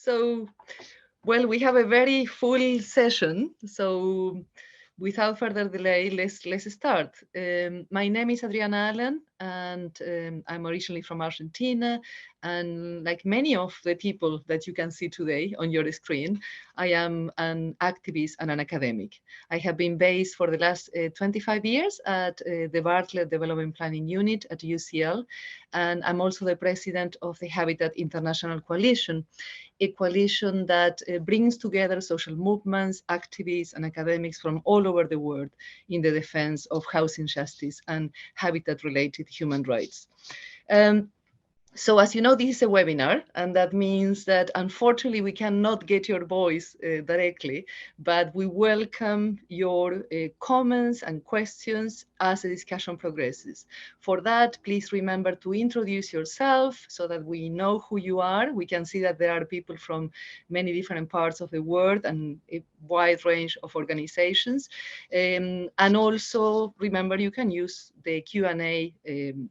So, well, we have a very full session. So, without further delay, let's start. My name is Adrian Allen, and I'm originally from Argentina. And like many of the people that you can see today on your screen, I am an activist and an academic. I have been based for the last 25 years at the Bartlett Development Planning Unit at UCL, and I'm also the president of the Habitat International Coalition, a coalition that brings together social movements, activists, and academics from all over the world in the defense of housing justice and habitat-related human rights. So as you know, this is a webinar, and that means that unfortunately we cannot get your voice directly, but we welcome your comments and questions as the discussion progresses. For that, please remember to introduce yourself so that we know who you are. We can see that there are people from many different parts of the world and a wide range of organizations. And also remember you can use the Q&A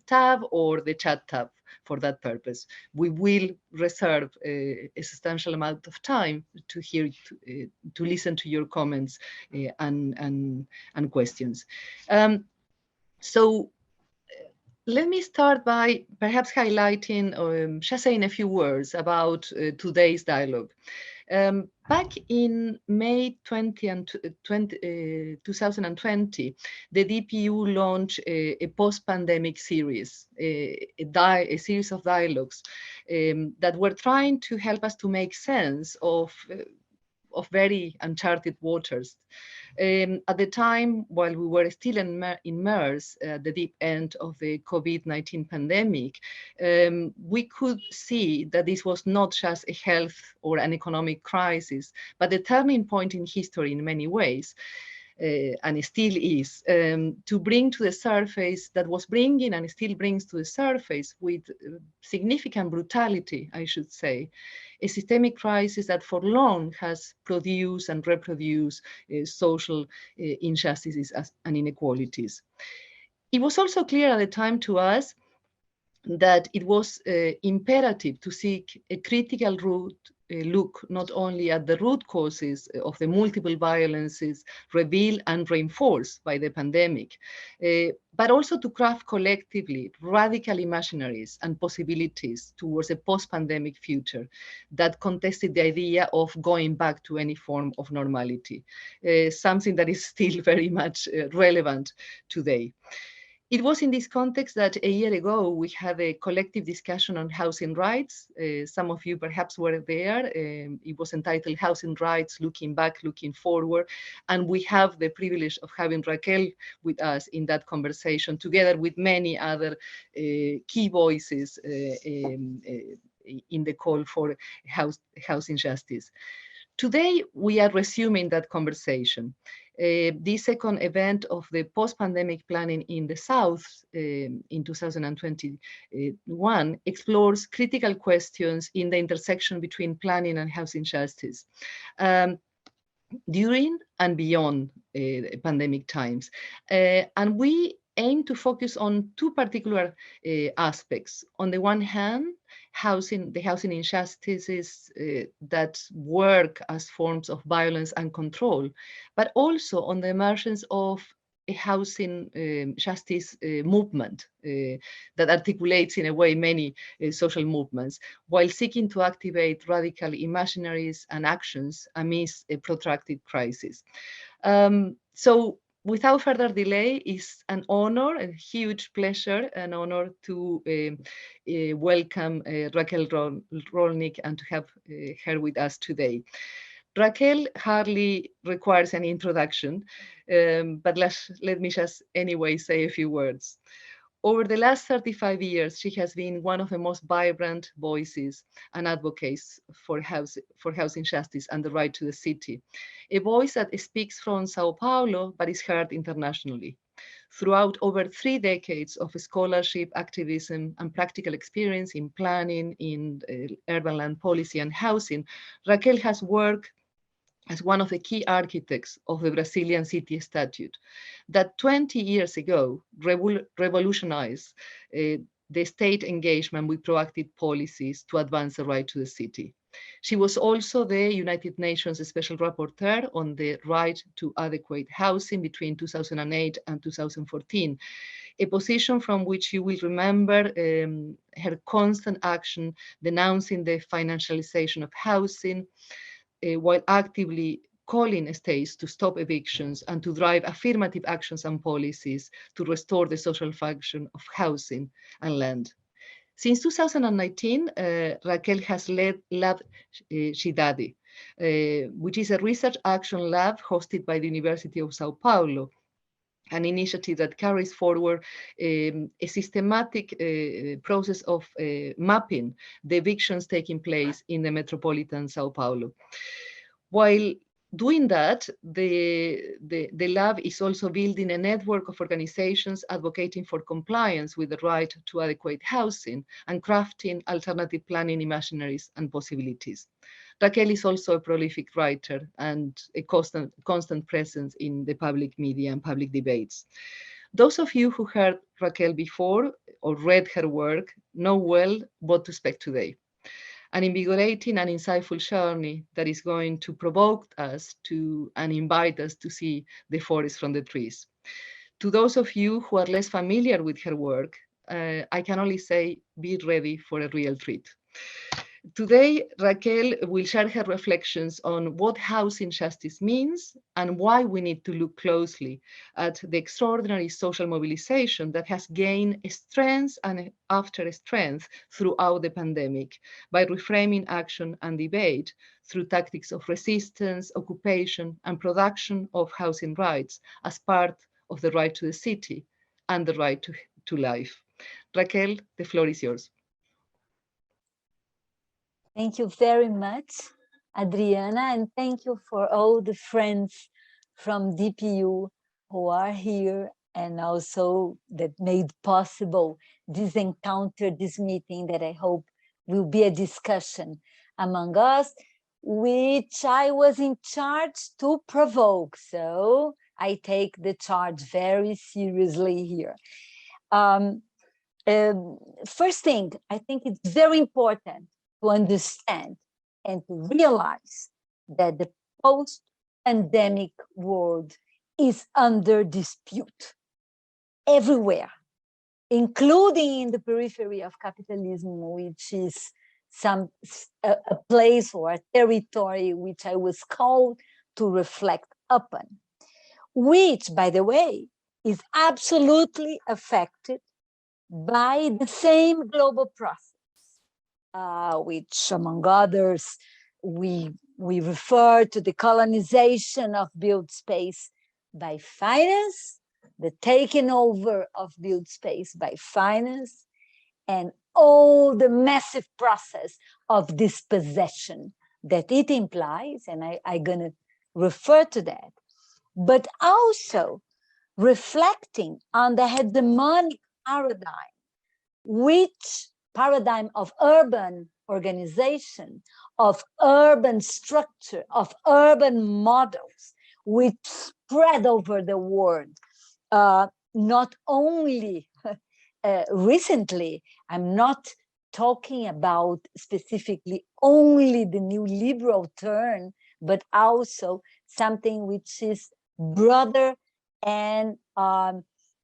tab or the chat tab for that purpose. We will reserve a substantial amount of time to hear, to listen to your comments and questions. So let me start by perhaps highlighting, just saying a few words about today's dialogue. Back in May 2020, the DPU launched a post-pandemic series, a series of dialogues that were trying to help us to make sense of very uncharted waters. At the time, while we were still immersed at the deep end of the COVID-19 pandemic, we could see that this was not just a health or an economic crisis, but a turning point in history in many ways. And it still is, to bring to the surface, that was bringing and still brings to the surface with significant brutality, I should say, a systemic crisis that for long has produced and reproduced social injustices and inequalities. It was also clear at the time to us that it was imperative to seek a critical look not only at the root causes of the multiple violences revealed and reinforced by the pandemic, but also to craft collectively radical imaginaries and possibilities towards a post-pandemic future that contested the idea of going back to any form of normality, something that is still very much relevant today. It was in this context that a year ago we had a collective discussion on housing rights. Some of you perhaps were there. It was entitled Housing Rights, Looking Back, Looking Forward. And we have the privilege of having Raquel with us in that conversation, together with many other key voices in the call for housing justice. Today, we are resuming that conversation. The second event of the post-pandemic planning in the South in 2021 explores critical questions in the intersection between planning and housing justice during and beyond pandemic times. And we aim to focus on two particular aspects. On the one hand, the housing injustices that work as forms of violence and control, but also on the emergence of a housing justice movement that articulates in a way many social movements, while seeking to activate radical imaginaries and actions amidst a protracted crisis. So without further delay, it's an honor, a huge pleasure, an honor to welcome Raquel Rolnik and to have her with us today. Raquel hardly requires an introduction, but let me just anyway say a few words. Over the last 35 years, she has been one of the most vibrant voices and advocates for housing justice and the right to the city. A voice that speaks from Sao Paulo, but is heard internationally. Throughout over 3 decades of scholarship, activism, and practical experience in planning, in urban land policy and housing, Raquel has worked as one of the key architects of the Brazilian city statute that 20 years ago revolutionized the state engagement with proactive policies to advance the right to the city. She was also the United Nations Special Rapporteur on the right to adequate housing between 2008 and 2014, a position from which you will remember her constant action denouncing the financialization of housing, while actively calling states to stop evictions and to drive affirmative actions and policies to restore the social function of housing and land. Since 2019, Raquel has led Lab Shidadi, which is a research action lab hosted by the University of Sao Paulo, an initiative that carries forward a systematic process of mapping the evictions taking place in the metropolitan Sao Paulo. While doing that, the lab is also building a network of organizations advocating for compliance with the right to adequate housing and crafting alternative planning imaginaries and possibilities. Raquel is also a prolific writer and a constant presence in the public media and public debates. Those of you who heard Raquel before or read her work know well what to expect today. An invigorating and insightful journey that is going to provoke us to and invite us to see the forest from the trees. To those of you who are less familiar with her work, I can only say be ready for a real treat. Today, Raquel will share her reflections on what housing justice means and why we need to look closely at the extraordinary social mobilization that has gained strength and after strength throughout the pandemic by reframing action and debate through tactics of resistance, occupation, and production of housing rights as part of the right to the city and the right to life. Raquel, the floor is yours. Thank you very much, Adriana, and thank you for all the friends from DPU who are here and also that made possible this encounter, this meeting that I hope will be a discussion among us, which I was in charge to provoke. So I take the charge very seriously here. First thing, I think it's very important to understand and to realize that the post-pandemic world is under dispute everywhere, including in the periphery of capitalism, which is a place or a territory which I was called to reflect upon, which, by the way, is absolutely affected by the same global process. Which, among others, we refer to the colonization of built space by finance, the taking over of built space by finance, and all the massive process of dispossession that it implies, and I'm going to refer to that, but also reflecting on the hegemonic paradigm, which paradigm of urban organization, of urban structure, of urban models, which spread over the world. Not only recently, I'm not talking about specifically only the new liberal turn, but also something which is broader, and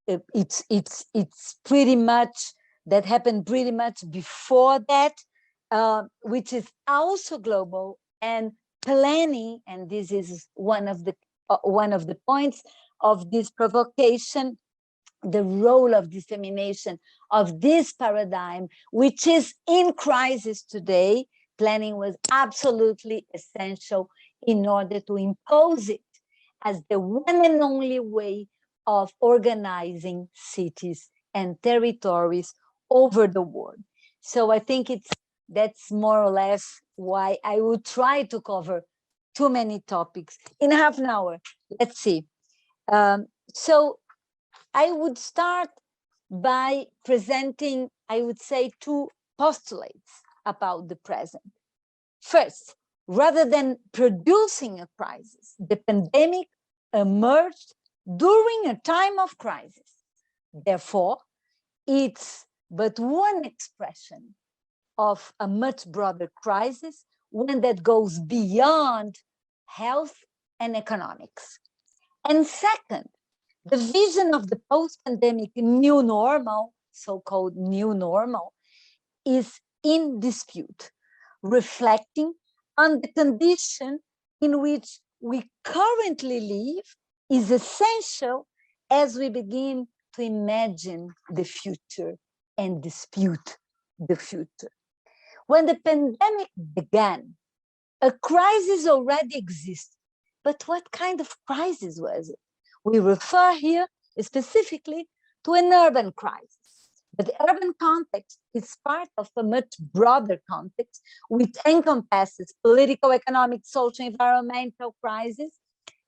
it's pretty much that happened pretty much before that, which is also global and planning. And this is one of the points of this provocation, the role of dissemination of this paradigm, which is in crisis today. Planning was absolutely essential in order to impose it as the one and only way of organizing cities and territories over the world. So I think that's more or less why I would try to cover too many topics in half an hour. Let's see. So I would start by presenting, I would say, two postulates about the present. First, rather than producing a crisis, the pandemic emerged during a time of crisis. Therefore, it's but one expression of a much broader crisis, one that goes beyond health and economics. And second, the vision of the post-pandemic new normal, so-called new normal, is in dispute, reflecting on the condition in which we currently live is essential as we begin to imagine the future and dispute the future. When the pandemic began, a crisis already existed, but what kind of crisis was it? We refer here specifically to an urban crisis. But the urban context is part of a much broader context, which encompasses political, economic, social, environmental crisis,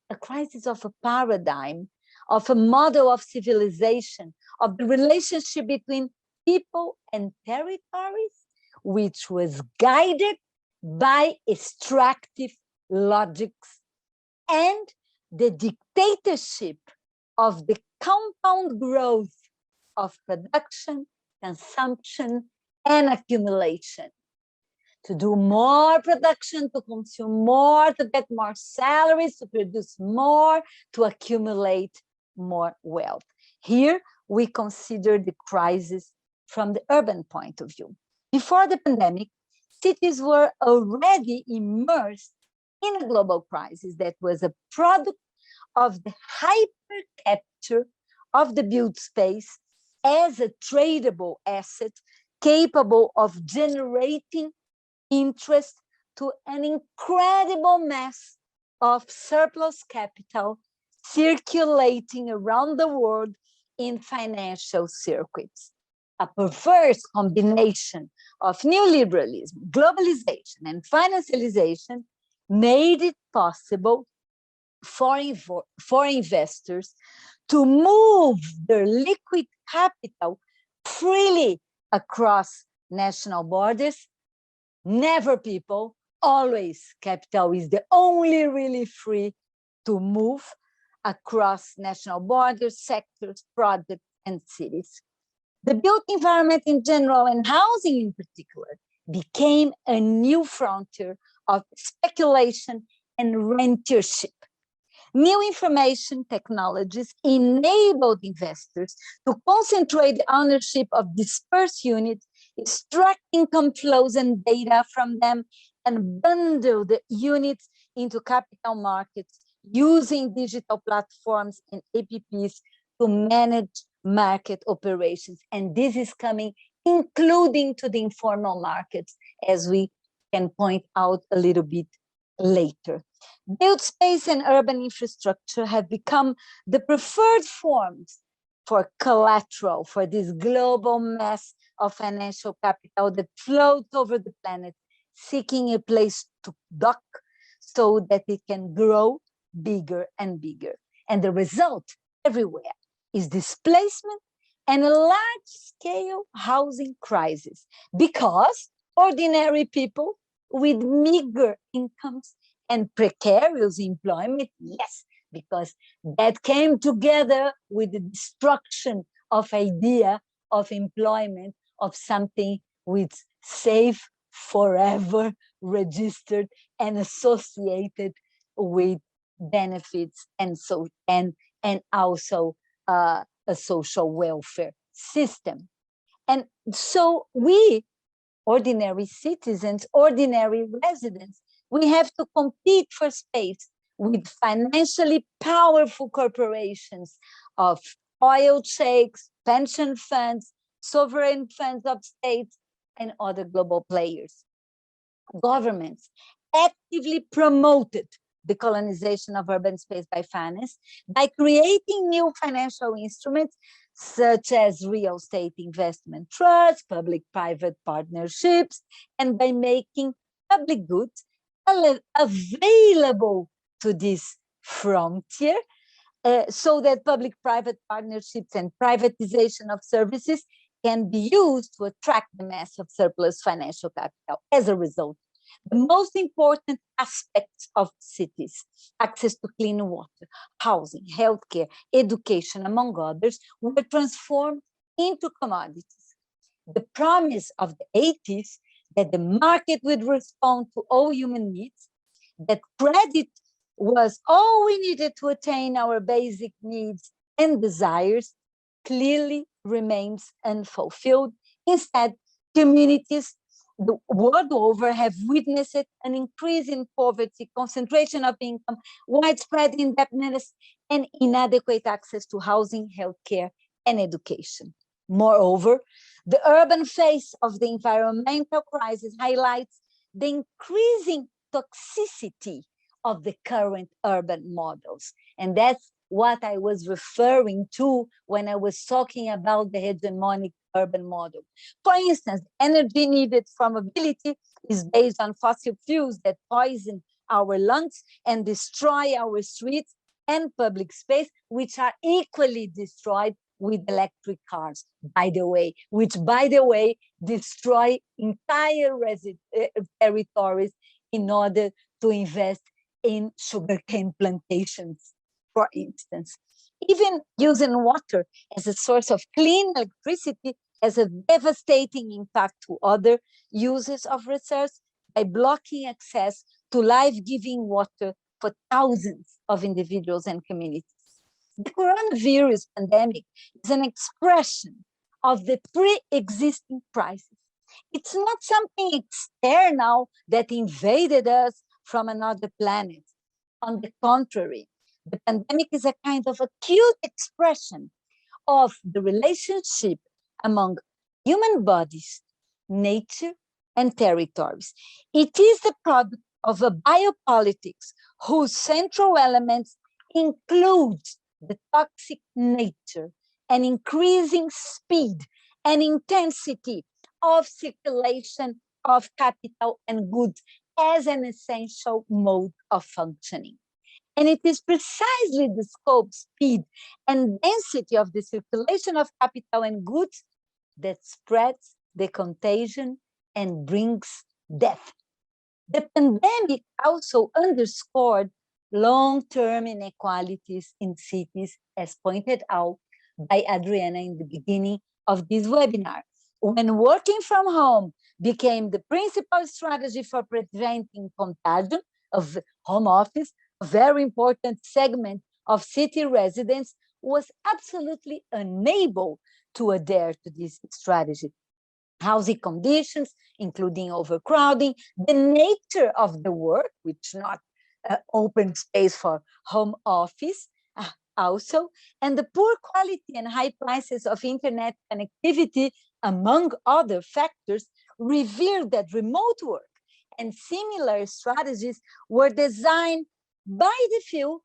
a crisis of a paradigm, of a model of civilization, of the relationship between people and territories, which was guided by extractive logics and the dictatorship of the compound growth of production, consumption, and accumulation. To do more production, to consume more, to get more salaries, to produce more, to accumulate more wealth. Here, we consider the crisis from the urban point of view. Before the pandemic, cities were already immersed in a global crisis that was a product of the hyper capture of the built space as a tradable asset capable of generating interest to an incredible mass of surplus capital circulating around the world in financial circuits. A perverse combination of neoliberalism, globalization, and financialization made it possible for investors to move their liquid capital freely across national borders. Never people, always capital is the only really free to move across national borders, sectors, projects, and cities. The built environment in general and housing in particular became a new frontier of speculation and rentership. New information technologies enabled investors to concentrate the ownership of dispersed units, extract income flows and data from them, and bundle the units into capital markets using digital platforms and APPs to manage market operations. And this is coming, including to the informal markets, as we can point out a little bit later. Built space and urban infrastructure have become the preferred forms for collateral for this global mass of financial capital that floats over the planet, seeking a place to dock so that it can grow bigger and bigger. And the result everywhere is displacement and a large-scale housing crisis, because ordinary people with meager incomes and precarious employment, yes, because that came together with the destruction of idea of employment, of something with safe, forever registered and associated with benefits and so and also a social welfare system. And so we, ordinary citizens, ordinary residents, we have to compete for space with financially powerful corporations of oil sheikhs, pension funds, sovereign funds of states, and other global players. Governments actively promoted the colonization of urban space by finance by creating new financial instruments such as real estate investment trusts, public-private partnerships, and by making public goods available to this frontier so that public-private partnerships and privatization of services can be used to attract the mass of surplus financial capital. As a result, the most important aspects of cities, access to clean water, housing, healthcare, education, among others, were transformed into commodities. The promise of the 80s that the market would respond to all human needs, that credit was all we needed to attain our basic needs and desires, clearly remains unfulfilled. Instead, communities the world over have witnessed an increase in poverty, concentration of income, widespread indebtedness, and inadequate access to housing, healthcare, and education. Moreover, the urban face of the environmental crisis highlights the increasing toxicity of the current urban models. And that's what I was referring to when I was talking about the hegemonic urban model. For instance, energy needed for mobility is based on fossil fuels that poison our lungs and destroy our streets and public space, which are equally destroyed with electric cars, by the way, which, by the way, destroy entire territories in order to invest in sugarcane plantations, for instance. Even using water as a source of clean electricity has a devastating impact to other uses of resource by blocking access to life-giving water for thousands of individuals and communities. The coronavirus pandemic is an expression of the pre-existing crisis. It's not something external that invaded us from another planet. On the contrary, the pandemic is a kind of acute expression of the relationship among human bodies, nature, and territories. It is the product of a biopolitics whose central elements include the toxic nature and increasing speed and intensity of circulation of capital and goods as an essential mode of functioning. And it is precisely the scope, speed, and density of the circulation of capital and goods that spreads the contagion and brings death. The pandemic also underscored long-term inequalities in cities, as pointed out by Adriana in the beginning of this webinar. When working from home became the principal strategy for preventing contagion of home office, a very important segment of city residents was absolutely unable to adhere to this strategy. Housing conditions, including overcrowding, the nature of the work, which not open space for home office also, and the poor quality and high prices of internet connectivity, among other factors, revealed that remote work and similar strategies were designed by the few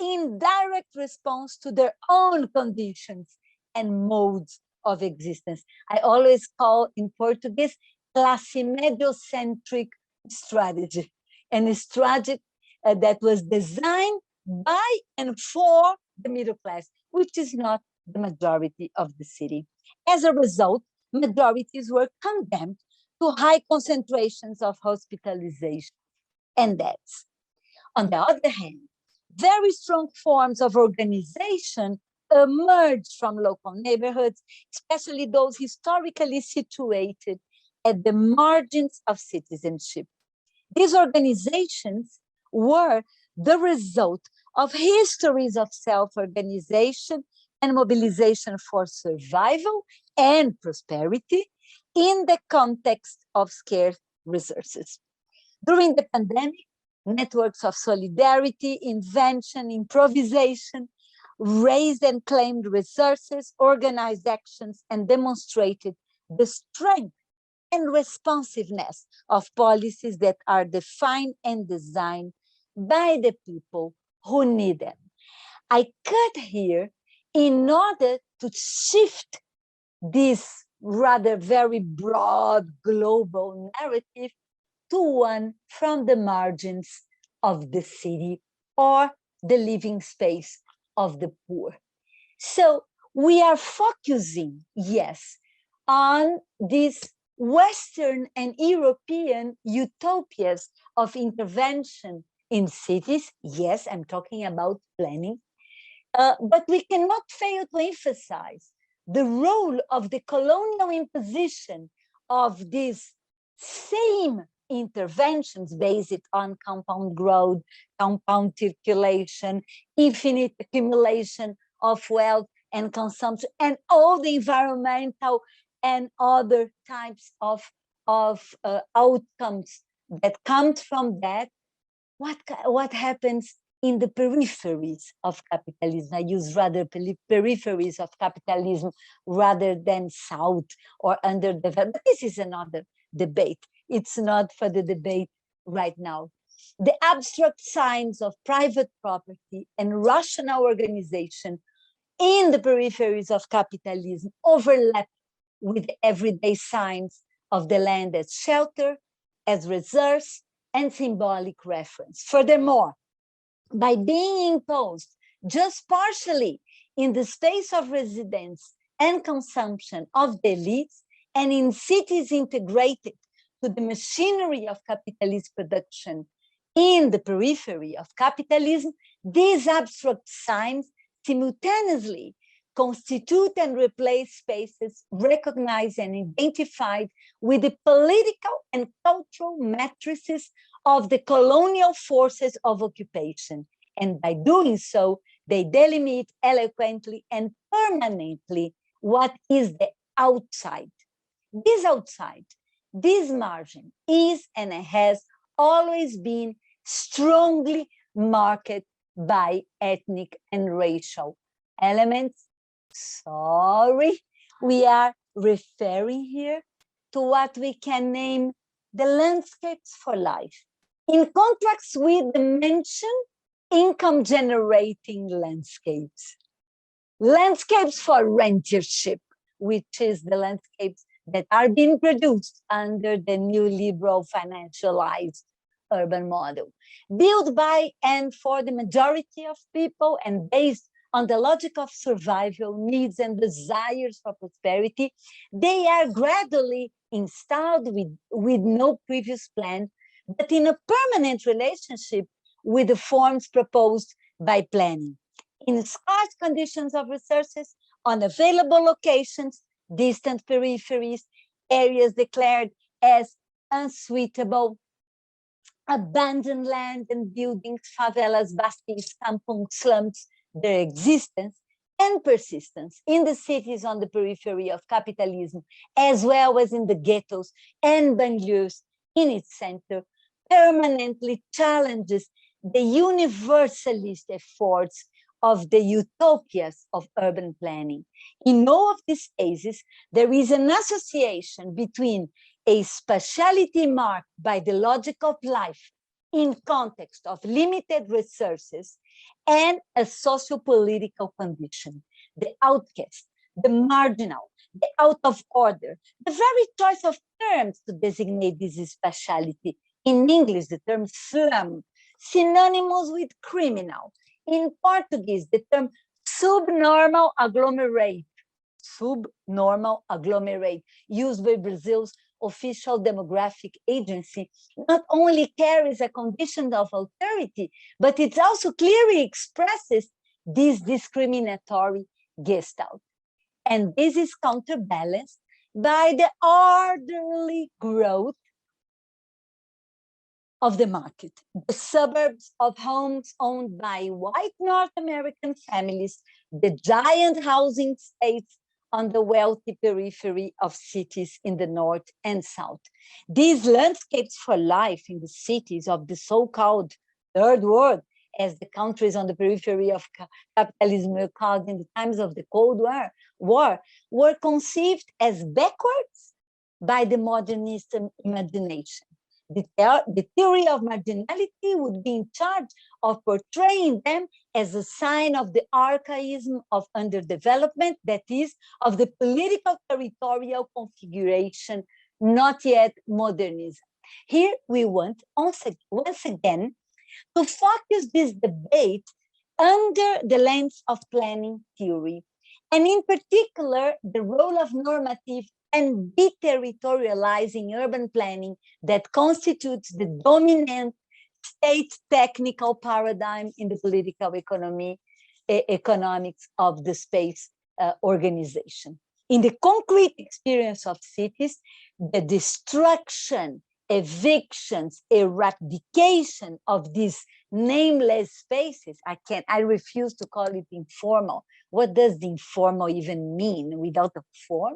in direct response to their own conditions and modes of existence. I always call in Portuguese classe medio-centric strategy, and a strategy that was designed by and for the middle class, which is not the majority of the city. As a result, majorities were condemned to high concentrations of hospitalization and deaths. On the other hand, very strong forms of organization emerged from local neighborhoods, especially those historically situated at the margins of citizenship. These organizations were the result of histories of self-organization and mobilization for survival and prosperity in the context of scarce resources. During the pandemic, networks of solidarity, invention, improvisation, raised and claimed resources, organized actions, and demonstrated the strength and responsiveness of policies that are defined and designed by the people who need them. I cut here in order to shift this rather very broad global narrative to one from the margins of the city or the living space of the poor. So we are focusing, yes, on these Western and European utopias of intervention in cities. Yes, I'm talking about planning, but we cannot fail to emphasize the role of the colonial imposition of these same interventions based on compound growth, compound circulation, infinite accumulation of wealth and consumption, and all the environmental and other types of outcomes that come from that. What happens in the peripheries of capitalism? I use rather peripheries of capitalism rather than south or underdeveloped. But this is another debate. It's not for the debate right now. The abstract signs of private property and rational organization in the peripheries of capitalism overlap with the everyday signs of the land as shelter, as reserves, and symbolic reference. Furthermore, by being imposed just partially in the space of residence and consumption of the elites, and in cities integrated to the machinery of capitalist production in the periphery of capitalism, these abstract signs simultaneously constitute and replace spaces recognized and identified with the political and cultural matrices of the colonial forces of occupation. And by doing so, they delimit eloquently and permanently what is the outside. This outside, this margin is and has always been strongly marked by ethnic and racial elements. Sorry, we are referring here to what we can name the landscapes for life, in contrast with the mentioned income generating landscapes. Landscapes for rentership, which is the landscapes that are being produced under the neoliberal financialized urban model, built by and for the majority of people and based on the logic of survival needs and desires for prosperity. They are gradually installed with no previous plan, but in a permanent relationship with the forms proposed by planning. In scarce conditions of resources, on available locations, distant peripheries, areas declared as unsuitable, abandoned land and buildings, favelas, bastis, kampungs, slums, their existence and persistence in the cities on the periphery of capitalism, as well as in the ghettos and banlieues in its center, permanently challenges the universalist efforts of the utopias of urban planning. In all of these cases, there is an association between a spatiality marked by the logic of life in context of limited resources and a socio-political condition, the outcast, the marginal, the out of order, the very choice of terms to designate this spatiality. In English, the term slum, synonymous with criminal. In Portuguese, the term subnormal agglomerate, used by Brazil's official demographic agency, not only carries a condition of authority, but it also clearly expresses this discriminatory gestalt. And this is counterbalanced by the orderly growth of the market, the suburbs of homes owned by white North American families, the giant housing estates on the wealthy periphery of cities in the north and south. These landscapes for life in the cities of the so-called third world, as the countries on the periphery of capitalism were called in the times of the Cold War, were conceived as backwards by the modernist imagination. The theory of marginality would be in charge of portraying them as a sign of the archaism of underdevelopment, that is, of the political territorial configuration, not yet modernism. Here we want, once again, to focus this debate under the lens of planning theory, and in particular, the role of normative and deterritorializing urban planning that constitutes the dominant state technical paradigm in the political economics of the space organization. in the concrete experience of cities, the destruction, evictions, eradication of these nameless spaces. I refuse to call it informal. What does the informal even mean without a form?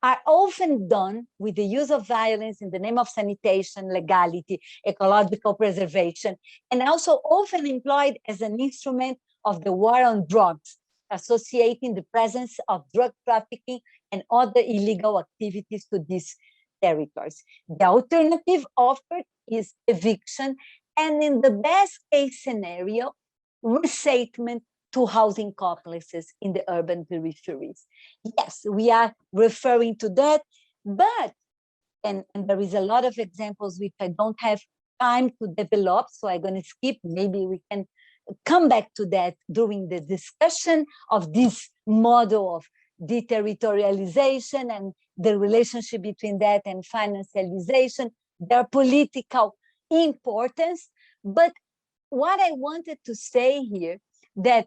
Are often done with the use of violence in the name of sanitation, legality, ecological preservation, and also often employed as an instrument of the war on drugs, associating the presence of drug trafficking and other illegal activities to these territories. The alternative offered is eviction, and in the best case scenario, resettlement to housing complexes in the urban peripheries. Yes, we are referring to that, but, and there is a lot of examples which I don't have time to develop, so I'm going to skip. Maybe we can come back to that during the discussion of this model of deterritorialization and the relationship between that and financialization, their political importance. But what I wanted to say here, that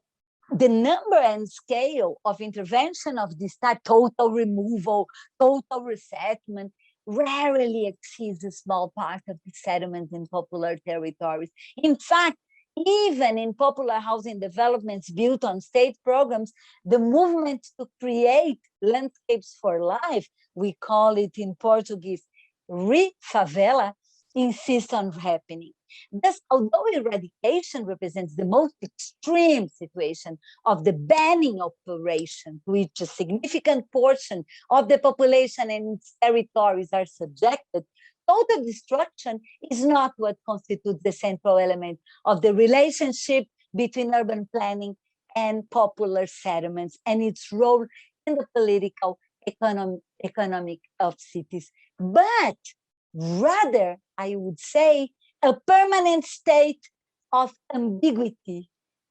the number and scale of intervention of this type, total removal, total resettlement, rarely exceeds a small part of the settlements in popular territories. In fact, even in popular housing developments built on state programs, the movement to create landscapes for life, we call it in Portuguese, re-favela, insists on happening. Thus, although eradication represents the most extreme situation of the banning operation, to which a significant portion of the population and its territories are subjected, total destruction is not what constitutes the central element of the relationship between urban planning and popular settlements and its role in the political economic of cities. But rather, I would say, a permanent state of ambiguity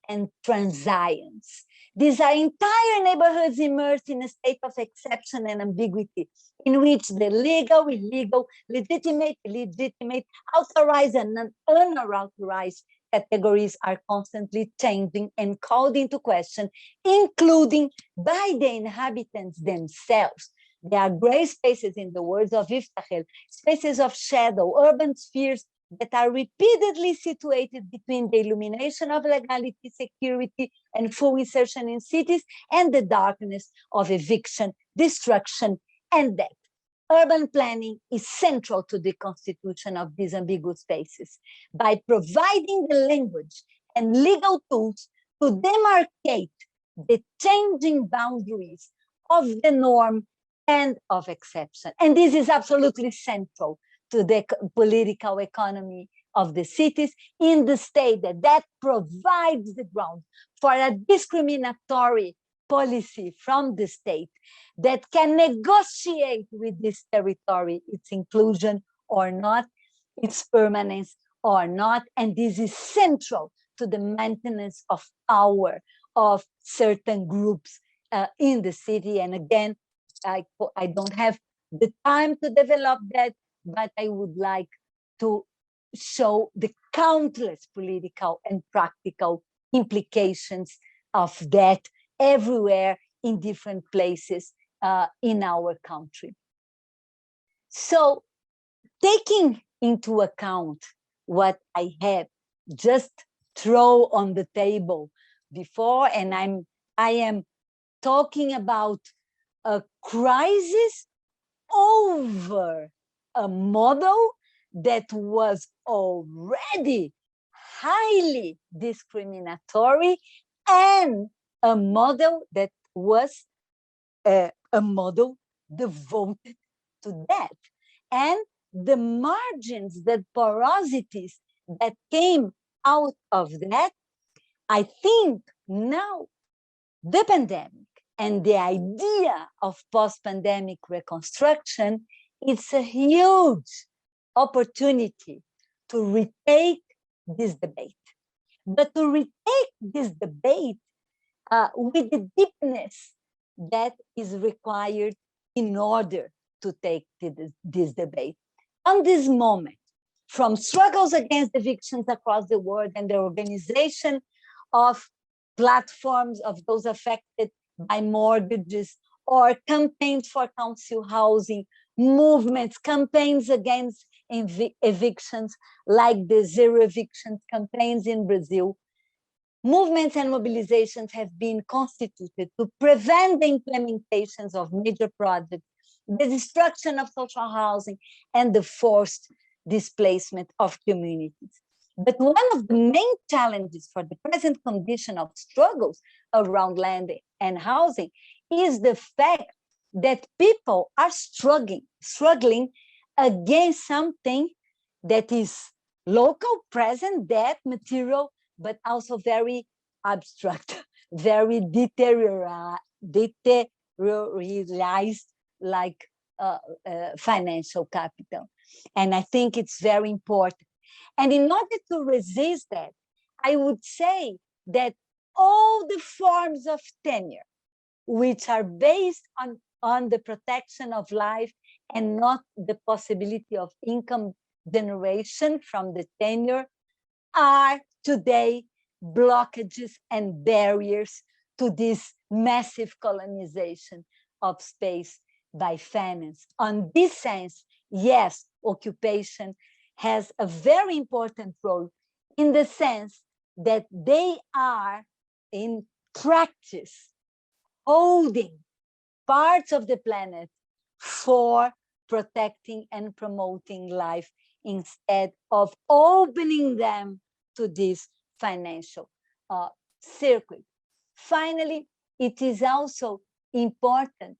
and transience. These are entire neighborhoods immersed in a state of exception and ambiguity, in which the legal, illegal, legitimate, illegitimate, authorized and unauthorized categories are constantly changing and called into question, including by the inhabitants themselves. There are gray spaces, in the words of Iftahel, spaces of shadow, urban spheres that are repeatedly situated between the illumination of legality, security, and full insertion in cities and the darkness of eviction, destruction, and death. Urban planning is central to the constitution of these ambiguous spaces by providing the language and legal tools to demarcate the changing boundaries of the norm and of exception. And this is absolutely central to the political economy of the cities in the state that provides the ground for a discriminatory policy from the state that can negotiate with this territory, its inclusion or not, its permanence or not. And this is central to the maintenance of power of certain groups in the city. And again, I don't have the time to develop that, but I would like to show the countless political and practical implications of that everywhere in different places in our country. So, taking into account what I have just thrown on the table before, and I am talking about a crisis over a model that was already highly discriminatory and a model that was a model devoted to that. And the margins, the porosities that came out of that, I think now the pandemic and the idea of post-pandemic reconstruction, it's a huge opportunity to retake this debate. But to retake this debate with the deepness that is required in order to take this debate. On this moment, from struggles against evictions across the world and the organization of platforms of those affected by mortgages, or campaigns for council housing, movements, campaigns against evictions, like the zero eviction campaigns in Brazil. Movements and mobilizations have been constituted to prevent the implementations of major projects, the destruction of social housing, and the forced displacement of communities. But one of the main challenges for the present condition of struggles around land and housing is the fact that people are struggling against something that is local, present, dead, material, but also very abstract, very deteriorized, like financial capital. And I think it's very important. And in order to resist that, I would say that all the forms of tenure, which are based on the protection of life and not the possibility of income generation from the tenure, are today blockages and barriers to this massive colonization of space by finance. On this sense, yes, occupation has a very important role in the sense that they are in practice holding parts of the planet for protecting and promoting life instead of opening them to this financial circuit. Finally, it is also important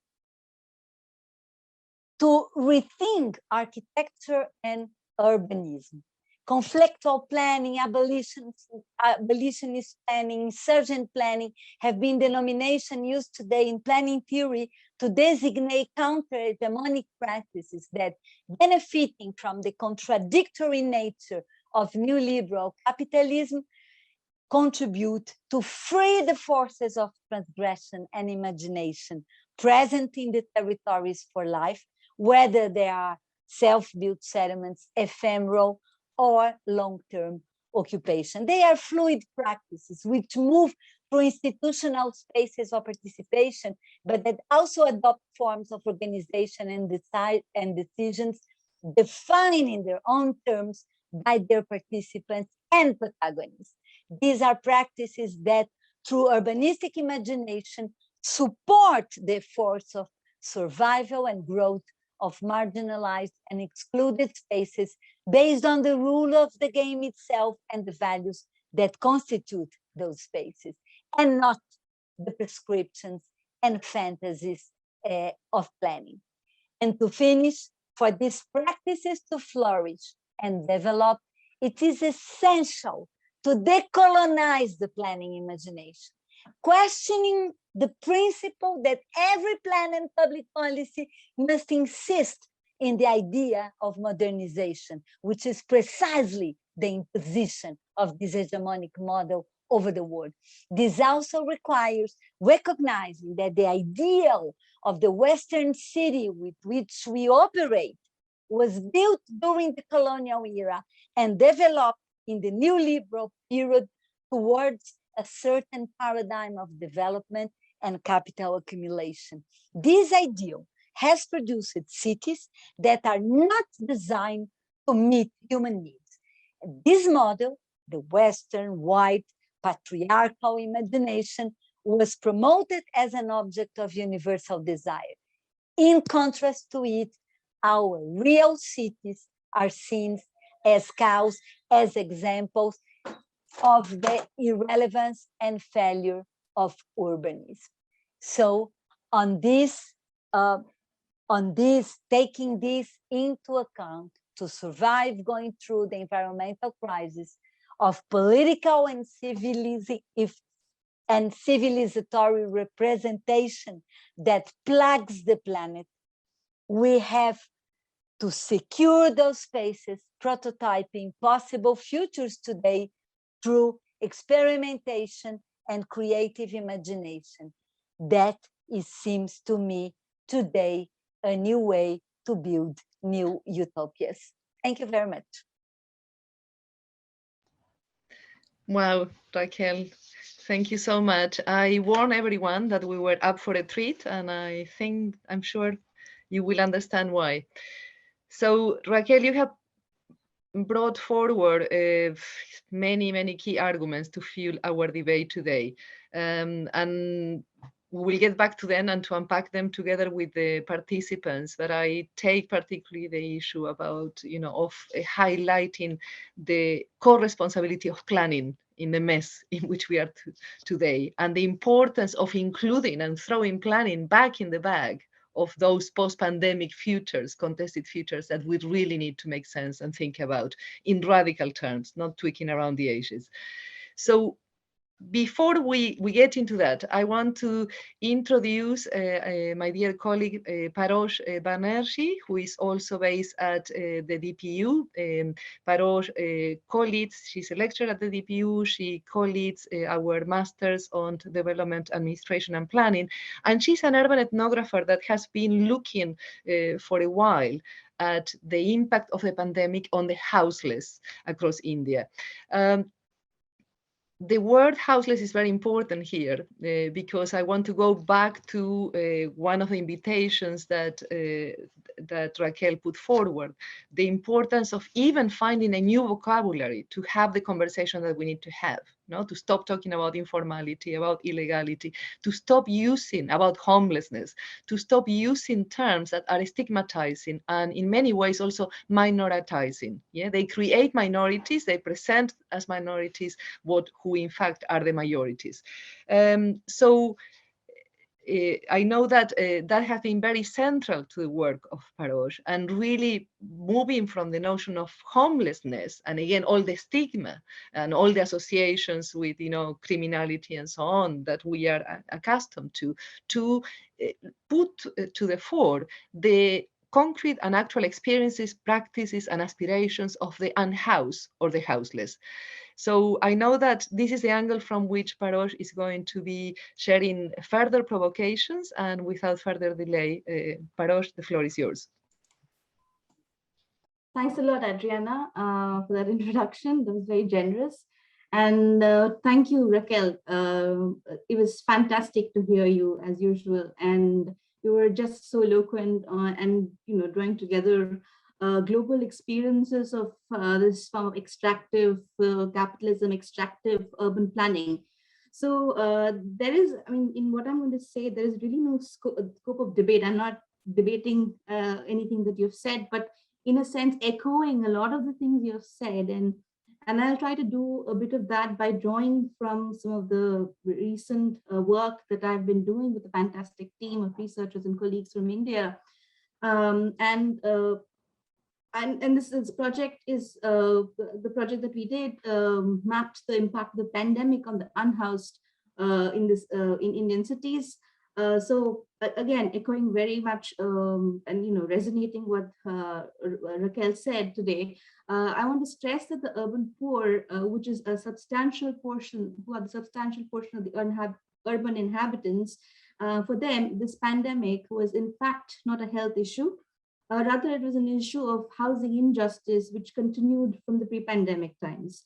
to rethink architecture and urbanism. Conflictual planning, abolitionist planning, insurgent planning have been denominations used today in planning theory to designate counter-hegemonic practices that, benefiting from the contradictory nature of neoliberal capitalism, contribute to free the forces of transgression and imagination present in the territories for life, whether they are self-built settlements, ephemeral, or long-term occupation. They are fluid practices which move through institutional spaces of participation, but that also adopt forms of organization and decisions defined in their own terms by their participants and protagonists. These are practices that, through urbanistic imagination, support the efforts of survival and growth of marginalized and excluded spaces based on the rule of the game itself and the values that constitute those spaces, and not the prescriptions and fantasies of planning. And to finish, for these practices to flourish and develop, it is essential to decolonize the planning imagination, questioning the principle that every plan and public policy must insist in the idea of modernization, which is precisely the imposition of this hegemonic model over the world. This also requires recognizing that the ideal of the Western city with which we operate was built during the colonial era and developed in the neoliberal period towards a certain paradigm of development and capital accumulation. This ideal has produced cities that are not designed to meet human needs. This model, the Western, white, patriarchal imagination, was promoted as an object of universal desire. In contrast to it, our real cities are seen as cows, as examples of the irrelevance and failure of urbanism. So on this, taking this into account to survive going through the environmental crisis of political and civilizatory representation that plagues the planet, we have to secure those spaces, prototyping possible futures today through experimentation and creative imagination. That seems to me today a new way to build new utopias. Thank you very much. Wow, Raquel, Thank you so much. I warn everyone that we were up for a treat, and I'm sure you will understand why. So, Raquel, you have brought forward many key arguments to fuel our debate today. And we'll get back to them and to unpack them together with the participants. But I take particularly the issue about, of highlighting the co-responsibility of planning in the mess in which we are today, and the importance of including and throwing planning back in the bag of those post-pandemic futures, contested futures that we really need to make sense and think about in radical terms, not tweaking around the edges. So before we get into that, I want to introduce my dear colleague Parosh Banerjee, who is also based at the DPU. Parosh co-leads, she's a lecturer at the DPU, she co-leads our Masters on Development Administration and Planning, and she's an urban ethnographer that has been looking for a while at the impact of the pandemic on the houseless across India. The word houseless is very important here because I want to go back to one of the invitations that Raquel put forward, the importance of even finding a new vocabulary to have the conversation that we need to have, to stop talking about informality, about illegality, to stop using about homelessness, to stop using terms that are stigmatizing and in many ways also minoritizing. Yeah, they create minorities, they present as minorities who in fact are the majorities. So I know that that has been very central to the work of Parosh, and really moving from the notion of homelessness, and again, all the stigma and all the associations with, criminality and so on that we are accustomed to put to the fore the concrete and actual experiences, practices, and aspirations of the unhoused or the houseless. So I know that this is the angle from which Parosh is going to be sharing further provocations, and without further delay, Parosh, the floor is yours. Thanks a lot, Adriana, for that introduction. That was very generous. And thank you, Raquel. It was fantastic to hear you as usual. And you were just so eloquent and, drawing together global experiences of this form of extractive capitalism, extractive urban planning. So there is, in what I'm going to say, there is really no scope of debate. I'm not debating anything that you've said, but in a sense, echoing a lot of the things you've said. And I'll try to do a bit of that by drawing from some of the recent work that I've been doing with a fantastic team of researchers and colleagues from India. And this project is the project that we did mapped the impact of the pandemic on the unhoused in Indian cities. So again, echoing very much and resonating what Raquel said today, I want to stress that the urban poor, which is a substantial portion, who are the substantial portion of the urban inhabitants, for them, this pandemic was in fact not a health issue. Rather, it was an issue of housing injustice, which continued from the pre-pandemic times.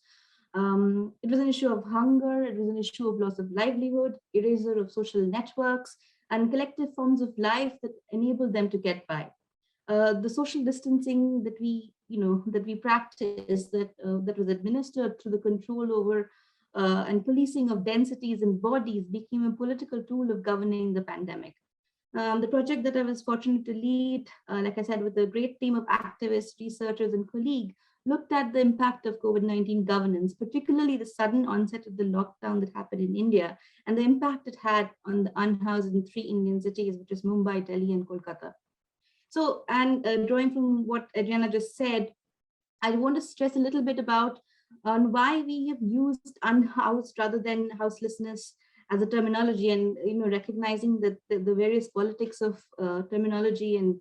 It was an issue of hunger, it was an issue of loss of livelihood, erasure of social networks, and collective forms of life that enabled them to get by. The social distancing that we practiced, that was administered through the control over and policing of densities and bodies, became a political tool of governing the pandemic. The project that I was fortunate to lead, like I said, with a great team of activists, researchers, and colleagues, looked at the impact of COVID-19 governance, particularly the sudden onset of the lockdown that happened in India, and the impact it had on the unhoused in 3 Indian cities, which is Mumbai, Delhi, and Kolkata. So, and drawing from what Adriana just said, I want to stress a little bit about why we have used unhoused rather than houselessness as a terminology, and recognizing that the various politics of terminology, and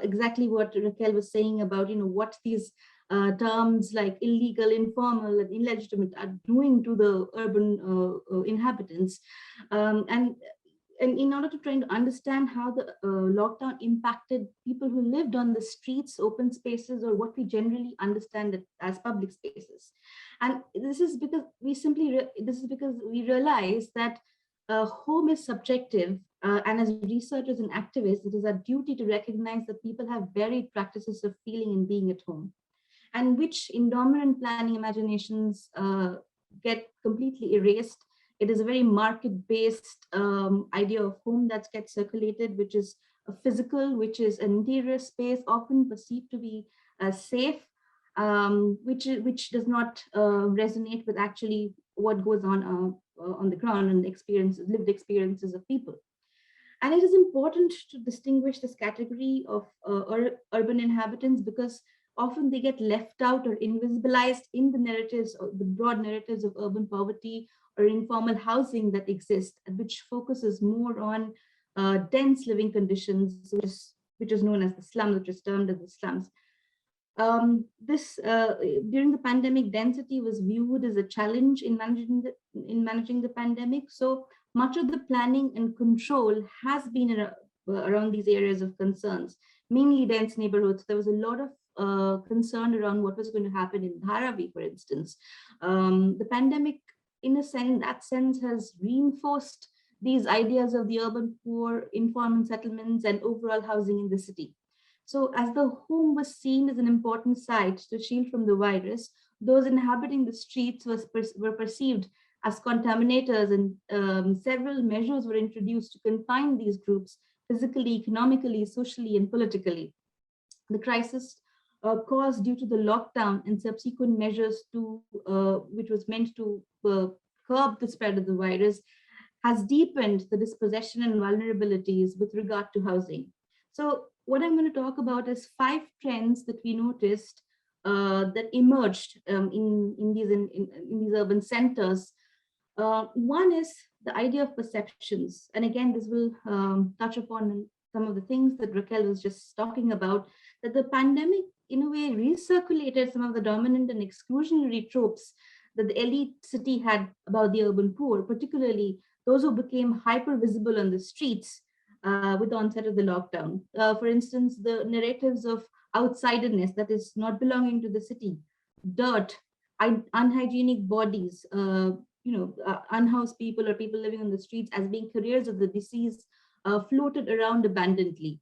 exactly what Raquel was saying about what these terms like illegal, informal, and illegitimate are doing to the urban inhabitants. And and in order to try to understand how the lockdown impacted people who lived on the streets, open spaces, or what we generally understand as public spaces. And this is because we realize that home is subjective, and as researchers and activists, it is our duty to recognize that people have varied practices of feeling and being at home, and which in dominant planning imaginations get completely erased. It is a very market-based idea of home that gets circulated, which is a physical, which is an interior space, often perceived to be safe, which does not resonate with actually what goes on the ground and lived experiences of people. And it is important to distinguish this category of urban inhabitants, because often they get left out or invisibilized in the narratives, or the broad narratives of urban poverty or informal housing that exist, which focuses more on dense living conditions, which is known as the slums, which is termed as the slums. During the pandemic, density was viewed as a challenge in managing the pandemic. So much of the planning and control has been around these areas of concerns, mainly dense neighborhoods. There was a lot of concern around what was going to happen in Dharavi, for instance. The pandemic, in that sense, has reinforced these ideas of the urban poor, informal settlements, and overall housing in the city. So as the home was seen as an important site to shield from the virus, those inhabiting the streets were perceived as contaminators, and several measures were introduced to confine these groups physically, economically, socially, and politically. The crisis caused due to the lockdown and subsequent measures which was meant to curb the spread of the virus has deepened the dispossession and vulnerabilities with regard to housing. So what I'm going to talk about is 5 trends that we noticed that emerged in these urban centers. One is the idea of perceptions. And again, this will touch upon some of the things that Raquel was just talking about, that the pandemic in a way recirculated some of the dominant and exclusionary tropes that the elite city had about the urban poor, particularly those who became hyper visible on the streets with the onset of the lockdown. For instance, the narratives of outsiderness, that is not belonging to the city, dirt, unhygienic bodies, unhoused people or people living on the streets as being carriers of the disease floated around abundantly.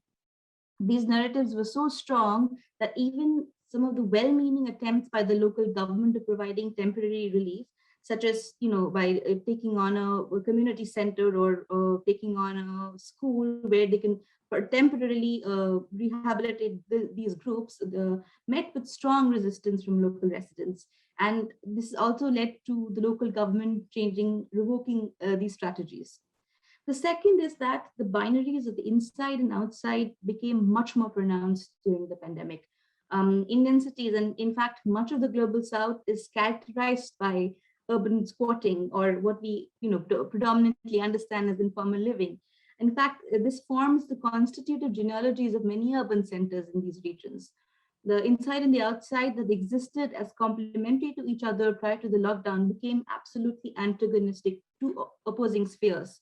These narratives were so strong that even some of the well-meaning attempts by the local government of providing temporary relief, such as by taking on a community center or taking on a school where they can temporarily rehabilitate these groups, met with strong resistance from local residents. And this also led to the local government revoking these strategies. The second is that the binaries of the inside and outside became much more pronounced during the pandemic. Indian cities, and in fact, much of the global south, is characterized by urban squatting, or what we predominantly understand as informal living. In fact, this forms the constitutive genealogies of many urban centers in these regions. The inside and the outside that existed as complementary to each other prior to the lockdown became absolutely antagonistic to opposing spheres.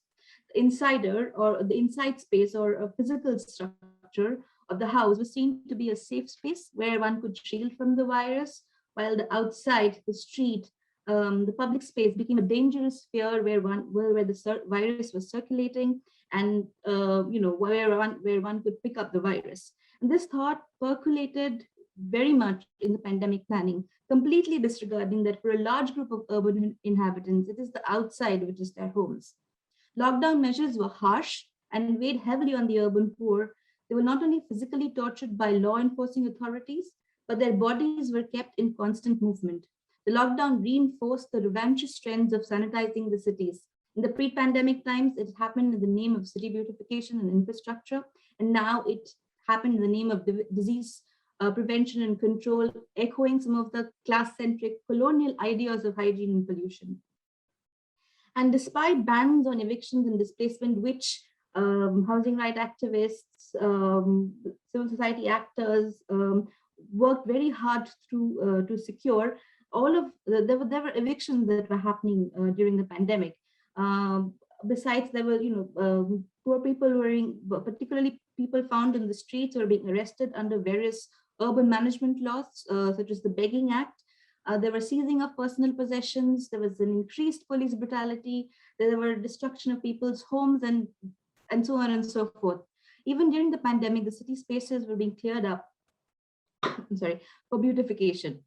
The insider, or the inside space, or a physical structure of the house, was seen to be a safe space where one could shield from the virus, while the outside, the street, the public space, became a dangerous sphere where the virus was circulating, and where one could pick up the virus. And this thought percolated very much in the pandemic planning, completely disregarding that for a large group of urban inhabitants, it is the outside which is their homes. Lockdown measures were harsh and weighed heavily on the urban poor. They were not only physically tortured by law enforcing authorities, but their bodies were kept in constant movement. The lockdown reinforced the revanchist trends of sanitizing the cities. In the pre-pandemic times, it happened in the name of city beautification and infrastructure, and now it happened in the name of disease prevention and control, echoing some of the class-centric colonial ideas of hygiene and pollution. And despite bans on evictions and displacement, which housing right activists, civil society actors worked very hard to secure, there were evictions that were happening during the pandemic. besides, there were, poor people particularly people found in the streets, were being arrested under various urban management laws, such as the Begging Act. There were seizing of personal possessions. There was an increased police brutality. There were destruction of people's homes, and so on and so forth. Even during the pandemic, the city spaces were being cleared up, I'm sorry, for beautification.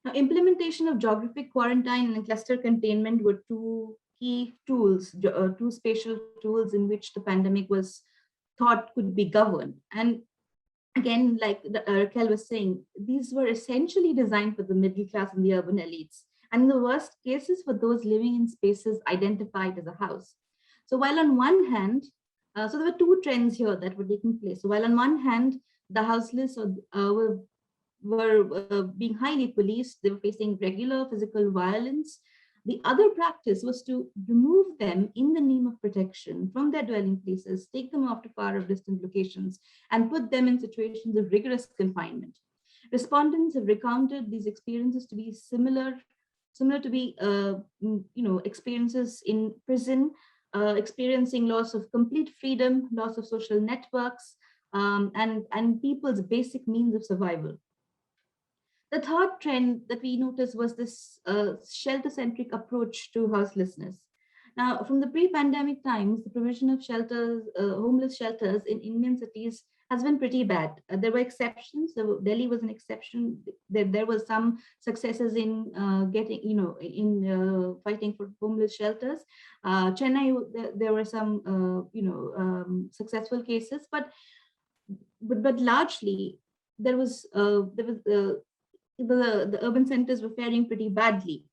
Now, implementation of geographic quarantine and cluster containment were two key tools, two spatial tools in which the pandemic was thought could be governed. And again, like Raquel was saying, these were essentially designed for the middle class and the urban elites, and in the worst cases for those living in spaces identified as a house. So while on one hand, so there were two trends here that were taking place. So while on one hand, the houseless were being highly policed, they were facing regular physical violence. The other practice was to remove them in the name of protection from their dwelling places, take them off to far or distant locations, and put them in situations of rigorous confinement. Respondents have recounted these experiences to be similar to be, experiences in prison, experiencing loss of complete freedom, loss of social networks, and people's basic means of survival. The third trend that we noticed was this shelter-centric approach to houselessness. Now, from the pre-pandemic times, the provision of shelters, homeless shelters in Indian cities has been pretty bad. There were exceptions. So Delhi was an exception. There was some successes in fighting for homeless shelters. Chennai, there were some, successful cases, but largely the urban centers were faring pretty badly.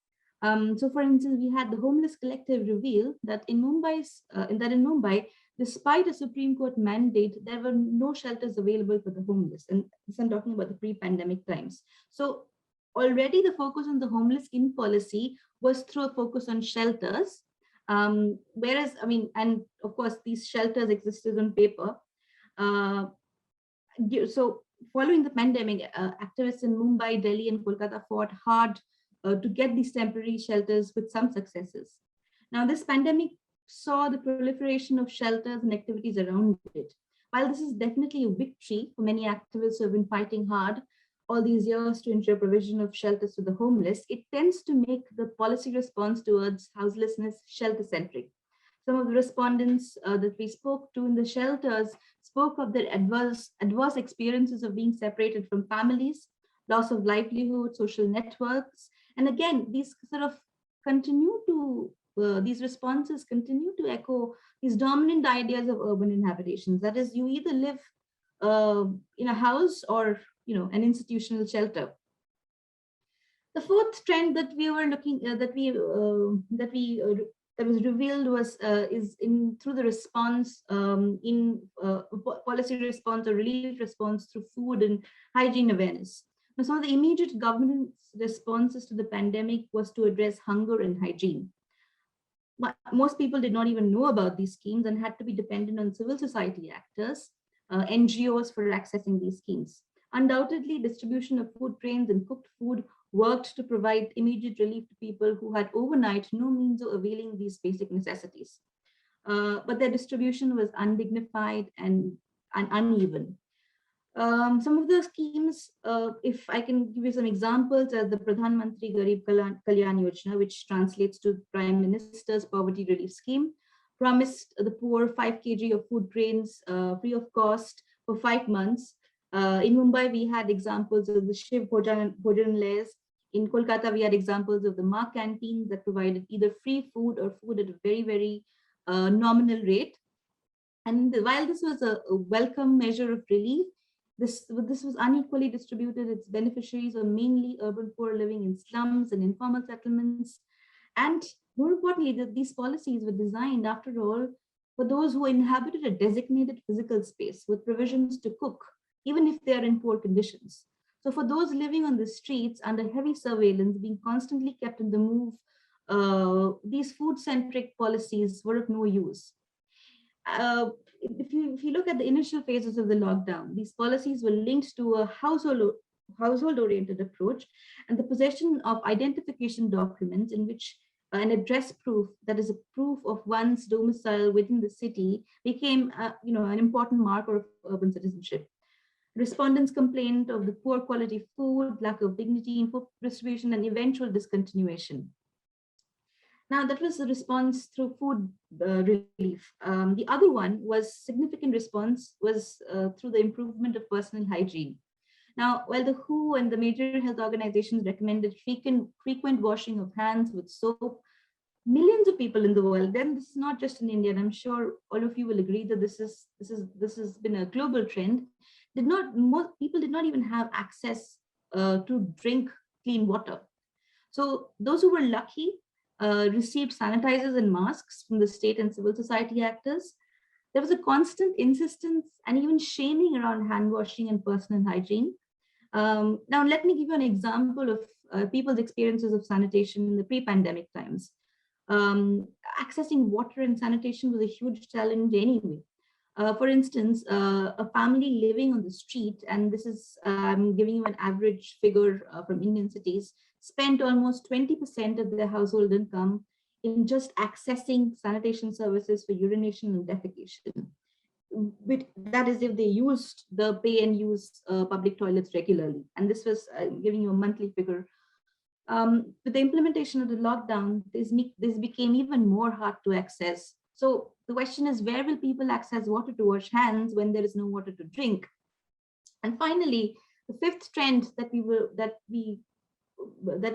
So, for instance, we had the Homeless Collective reveal that in Mumbai, despite a Supreme Court mandate, there were no shelters available for the homeless. And this I'm talking about the pre-pandemic times. So already the focus on the homeless in policy was through a focus on shelters. Whereas, and of course, these shelters existed on paper. So following the pandemic, activists in Mumbai, Delhi, and Kolkata fought hard to get these temporary shelters with some successes. Now, this pandemic saw the proliferation of shelters and activities around it. While this is definitely a victory for many activists who have been fighting hard all these years to ensure provision of shelters to the homeless, it tends to make the policy response towards houselessness shelter-centric. Some of the respondents that we spoke to in the shelters spoke of their adverse experiences of being separated from families, loss of livelihood, social networks. And again, these sort of these responses continue to echo these dominant ideas of urban inhabitations. That is, you either live in a house or an institutional shelter. The fourth trend that we were looking that was revealed is through the response policy response or relief response through food and hygiene awareness. Now, some of the immediate governance responses to the pandemic was to address hunger and hygiene. Most people did not even know about these schemes and had to be dependent on civil society actors, NGOs, for accessing these schemes. Undoubtedly, distribution of food trains and cooked food worked to provide immediate relief to people who had overnight no means of availing these basic necessities. But their distribution was undignified and uneven. Some of the schemes, if I can give you some examples, are the Pradhan Mantri Garib Kalyan Yojana, which translates to Prime Minister's Poverty Relief Scheme, promised the poor 5 kg of food grains free of cost for 5 months. In Mumbai, we had examples of the Shiv Bhojanalays. In Kolkata, we had examples of the Ma canteens that provided either free food or food at a very, very nominal rate. And while this was a welcome measure of relief, this was unequally distributed. Its beneficiaries were mainly urban poor living in slums and informal settlements. And more importantly, that these policies were designed, after all, for those who inhabited a designated physical space with provisions to cook, even if they are in poor conditions. So for those living on the streets under heavy surveillance, being constantly kept in the move, these food-centric policies were of no use. If you look at the initial phases of the lockdown, these policies were linked to a household-oriented approach and the possession of identification documents in which an address proof, that is a proof of one's domicile within the city, became an important marker of urban citizenship. Respondents complained of the poor quality food, lack of dignity in food distribution, and eventual discontinuation. Now, that was the response through food relief. The other one was significant response was through the improvement of personal hygiene. Now, while the WHO and the major health organizations recommended frequent washing of hands with soap, millions of people in the world, then this is not just in India, and I'm sure all of you will agree that this has been a global trend. Most people did not even have access to drink clean water. So those who were lucky received sanitizers and masks from the state and civil society actors. There was a constant insistence and even shaming around hand washing and personal hygiene. Now, let me give you an example of people's experiences of sanitation in the pre-pandemic times. Accessing water and sanitation was a huge challenge anyway. For instance, a family living on the street, and this is, I'm giving you an average figure from Indian cities, spent almost 20% of their household income in just accessing sanitation services for urination and defecation. That is if they used the pay and use public toilets regularly. And this was giving you a monthly figure. With the implementation of the lockdown, this became even more hard to access. So the question is, where will people access water to wash hands when there is no water to drink? And finally, the fifth trend that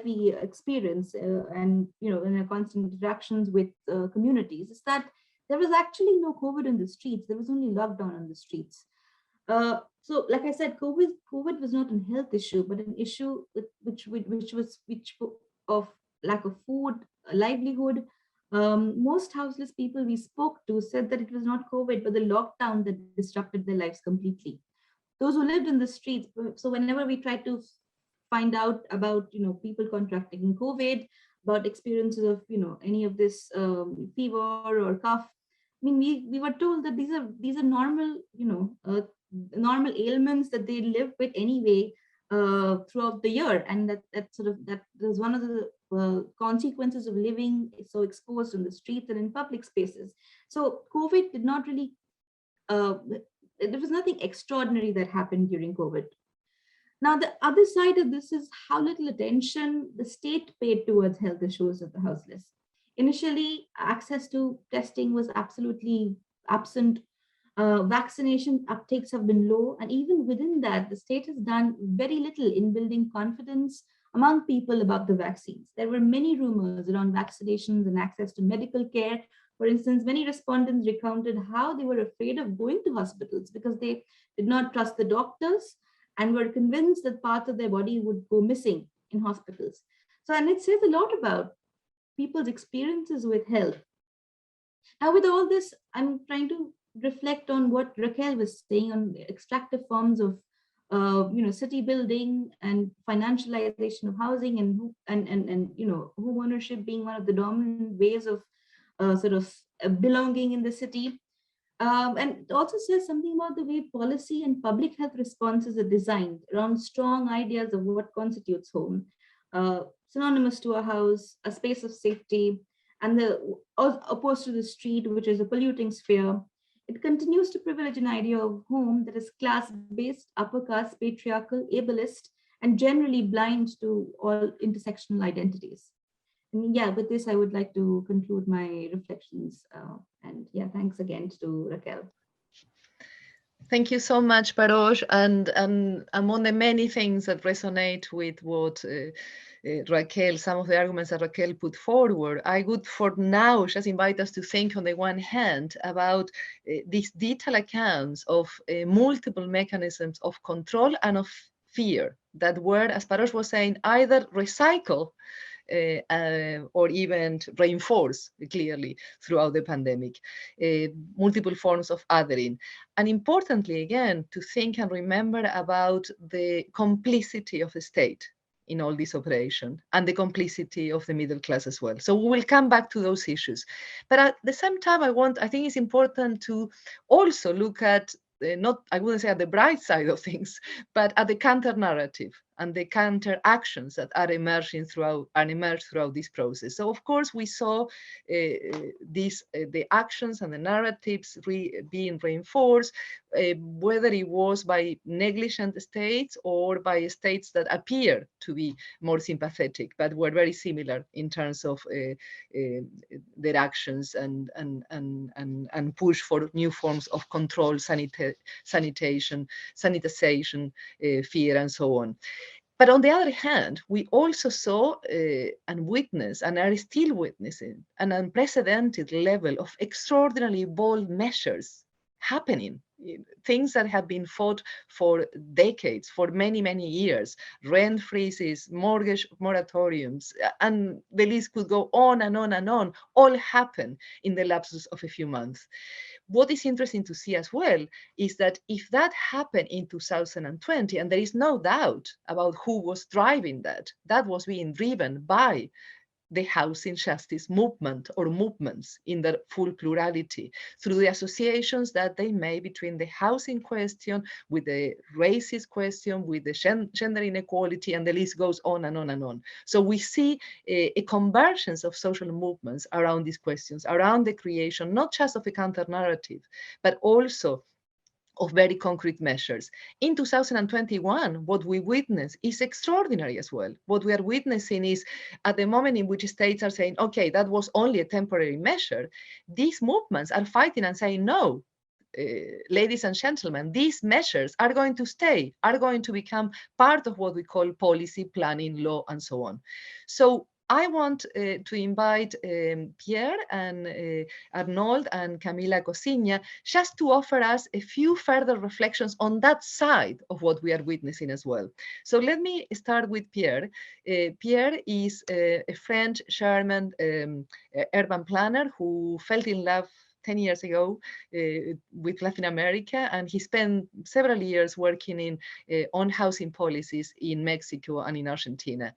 we experience and in our constant interactions with communities is that there was actually no COVID in the streets. There was only lockdown on the streets. So, like I said, COVID was not a health issue, but an issue which of lack of food, livelihood. Most houseless people we spoke to said that it was not COVID, but the lockdown that disrupted their lives completely. Those who lived in the streets. So, whenever we tried to find out about people contracting COVID, about experiences of any of this fever or cough, I mean, we were told that these are normal normal ailments that they live with anyway throughout the year, and that is one of the consequences of living so exposed in the streets and in public spaces. So COVID did not really there was nothing extraordinary that happened during COVID. Now, the other side of this is how little attention the state paid towards health issues of the houseless. Initially, access to testing was absolutely absent. Vaccination uptakes have been low, and even within that, the state has done very little in building confidence among people about the vaccines. There were many rumors around vaccinations and access to medical care. For instance, many respondents recounted how they were afraid of going to hospitals because they did not trust the doctors and were convinced that parts of their body would go missing in hospitals. So, and it says a lot about people's experiences with health. Now, with all this, I'm trying to reflect on what Raquel was saying on extractive forms of city building and financialization of housing and home ownership being one of the dominant ways of belonging in the city. And it also says something about the way policy and public health responses are designed around strong ideas of what constitutes home, synonymous to a house, a space of safety, and opposed to the street, which is a polluting sphere. It continues to privilege an idea of home that is class-based, upper caste, patriarchal, ableist, and generally blind to all intersectional identities. And yeah, with this, I would like to conclude my reflections. And yeah, thanks again to Raquel. Thank you so much, Paroj. And among the many things that resonate with what Raquel, some of the arguments that Raquel put forward, I would for now just invite us to think on the one hand about these detailed accounts of multiple mechanisms of control and of fear that were, as Paroj was saying, either recycled or even reinforced clearly throughout the pandemic, multiple forms of othering. And importantly, again, to think and remember about the complicity of the state in all this operation and the complicity of the middle class as well. So we will come back to those issues. But at the same time, I think it's important to also look at I wouldn't say at the bright side of things, but at the counter narrative, and the counter actions that are emerged throughout this process. So of course we saw the actions and the narratives being reinforced, whether it was by negligent states or by states that appear to be more sympathetic, but were very similar in terms of their actions and push for new forms of control, sanitation, sanitization, fear, and so on. But on the other hand, we also saw and witnessed, and are still witnessing, an unprecedented level of extraordinarily bold measures happening, things that have been fought for decades, for many, many years, rent freezes, mortgage moratoriums, and the list could go on and on and on, all happen in the lapse of a few months. What is interesting to see as well is that if that happened in 2020, and there is no doubt about who was driving that, that was being driven by the housing justice movement or movements in their full plurality through the associations that they made between the housing question with the racist question, with the gender inequality, and the list goes on and on and on. So we see a convergence of social movements around these questions, around the creation, not just of a counter narrative, but also of very concrete measures. In 2021, what we witness is extraordinary as well. What we are witnessing is at the moment in which states are saying, okay, that was only a temporary measure, these movements are fighting and saying, no, ladies and gentlemen, these measures are going to stay, are going to become part of what we call policy, planning, law, and so on. So I want to invite Pierre and Arnold and Camila Cosigna just to offer us a few further reflections on that side of what we are witnessing as well. So let me start with Pierre. Pierre is a French German urban planner who fell in love 10 years ago with Latin America, and he spent several years working on housing policies in Mexico and in Argentina.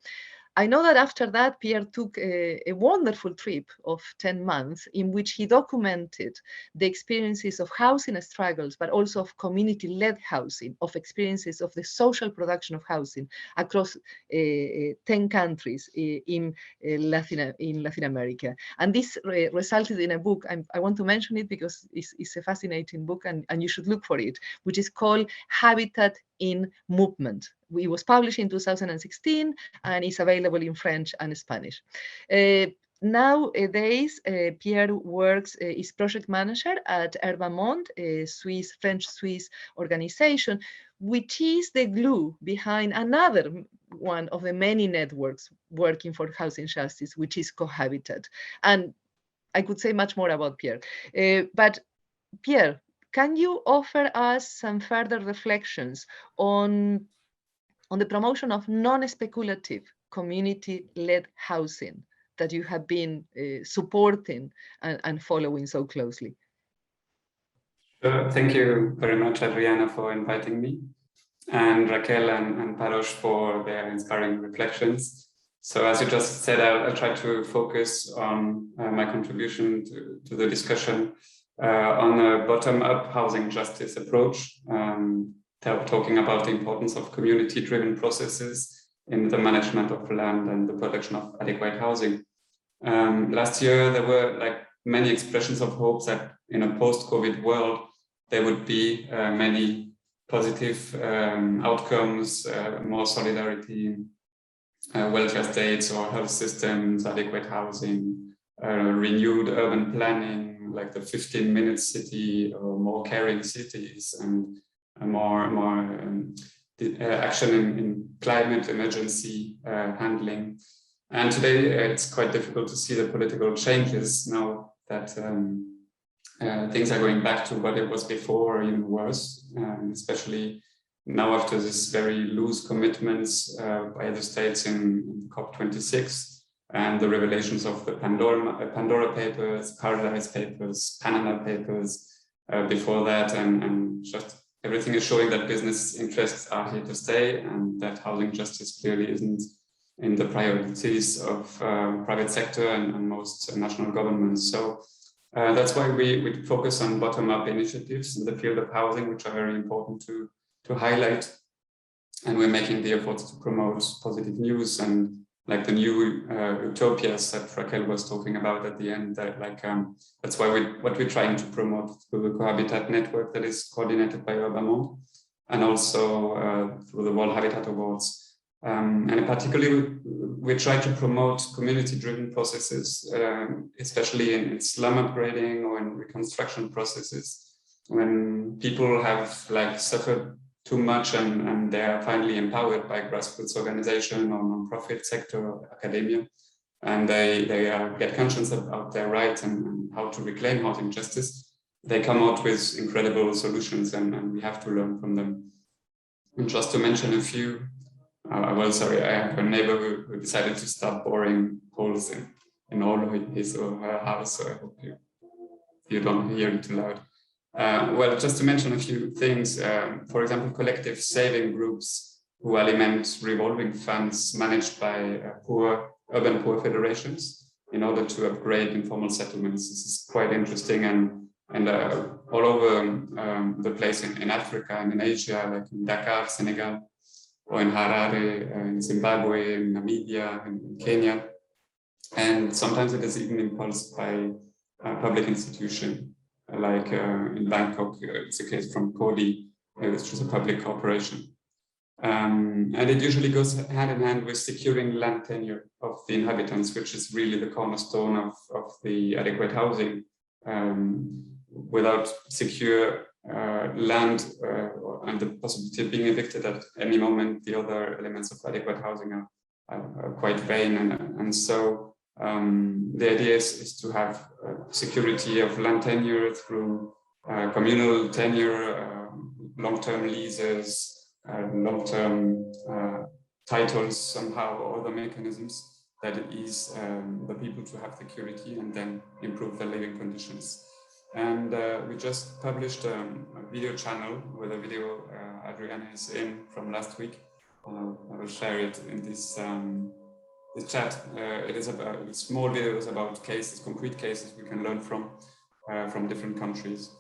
I know that after that, Pierre took a wonderful trip of 10 months in which he documented the experiences of housing struggles, but also of community-led housing, of experiences of the social production of housing across 10 countries in Latin America. And this resulted in a book, I want to mention it because it's a fascinating book and you should look for it, which is called Habitat in Movement. It was published in 2016 and is available in French and Spanish. Nowadays, Pierre works, is project manager at Urbamonde, a French-Swiss organization, which is the glue behind another one of the many networks working for housing justice, which is Cohabitat. And I could say much more about Pierre. But Pierre, can you offer us some further reflections on the promotion of non-speculative community-led housing that you have been supporting and following so closely? Thank you very much, Adriana, for inviting me, and Raquel and Paros for their inspiring reflections. So as you just said, I'll try to focus on my contribution to the discussion on a bottom-up housing justice approach, talking about the importance of community-driven processes in the management of land and the production of adequate housing. Last year, there were many expressions of hopes that in a post-COVID world, there would be many positive outcomes, more solidarity, welfare states or health systems, adequate housing, renewed urban planning, like the 15-minute city or more caring cities, and more action in climate emergency handling. And today it's quite difficult to see the political changes now that things are going back to what it was before or even worse, especially now after this very loose commitments by the states in COP26 and the revelations of the Pandora Papers, Paradise Papers, Panama Papers before that, and just everything is showing that business interests are here to stay and that housing justice clearly isn't in the priorities of private sector and most national governments. So that's why we focus on bottom-up initiatives in the field of housing, which are very important to highlight. And we're making the efforts to promote positive news and like the new utopias that Raquel was talking about at the end. That that's why what we're trying to promote through the Cohabitat network that is coordinated by Urban Monde, and also through the World Habitat Awards. And particularly, we try to promote community-driven processes, especially in slum upgrading or in reconstruction processes, when people have like suffered too much and they are finally empowered by grassroots organization or non-profit sector or academia, and they get conscious about their rights and how to reclaim housing justice. They come out with incredible solutions, and we have to learn from them. And just to mention a few, well, sorry, I have a neighbor who decided to start boring holes in all of his or her house, so I hope you don't hear it too loud. Well, just to mention a few things, for example, collective saving groups who aliment revolving funds managed by urban poor federations in order to upgrade informal settlements. This is quite interesting, and all over the place in Africa and in Asia, like in Dakar, Senegal, or in Harare, in Zimbabwe, in Namibia, in Kenya. And sometimes it is even impulsed by a public institution, like in Bangkok, it's a case from Kodi, which is a public corporation. And it usually goes hand in hand with securing land tenure of the inhabitants, which is really the cornerstone of the adequate housing. Without secure land and the possibility of being evicted at any moment, the other elements of adequate housing are quite vain. And so the idea is to have security of land tenure through communal tenure, long-term leases, long-term titles somehow, or other mechanisms that ease the people to have security and then improve their living conditions. And we just published a video channel with a video Adriana is in from last week. I will share it in this chat. It is about small videos about cases, concrete cases we can learn from different countries.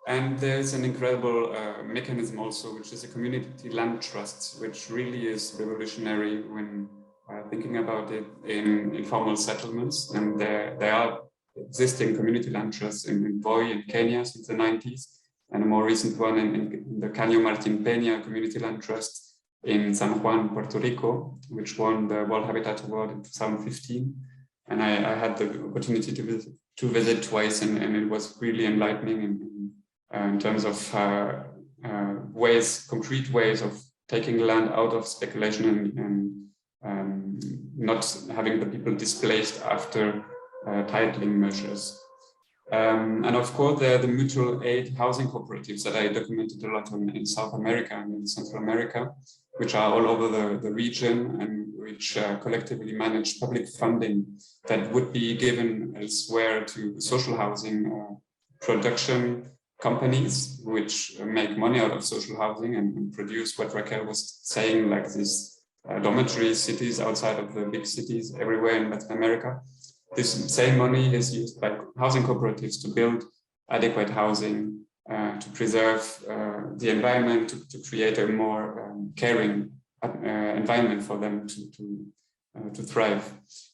And there's an incredible mechanism also, which is a community land trust, which really is revolutionary when thinking about it in informal settlements. And there are existing community land trusts in Voi in Kenya since the 90s, and a more recent one in the Caño Martín Peña Community Land Trust in San Juan, Puerto Rico, which won the World Habitat Award in 2015. And I had the opportunity to visit twice, and it was really enlightening in terms of concrete ways of taking land out of speculation and not having the people displaced after titling measures. And of course, there are the mutual aid housing cooperatives that I documented a lot in South America and in Central America, which are all over the region and which collectively manage public funding that would be given elsewhere to social housing production companies, which make money out of social housing and produce what Raquel was saying, like these dormitory cities outside of the big cities everywhere in Latin America. This same money is used by housing cooperatives to build adequate housing, to preserve the environment, to create a more caring environment for them to thrive.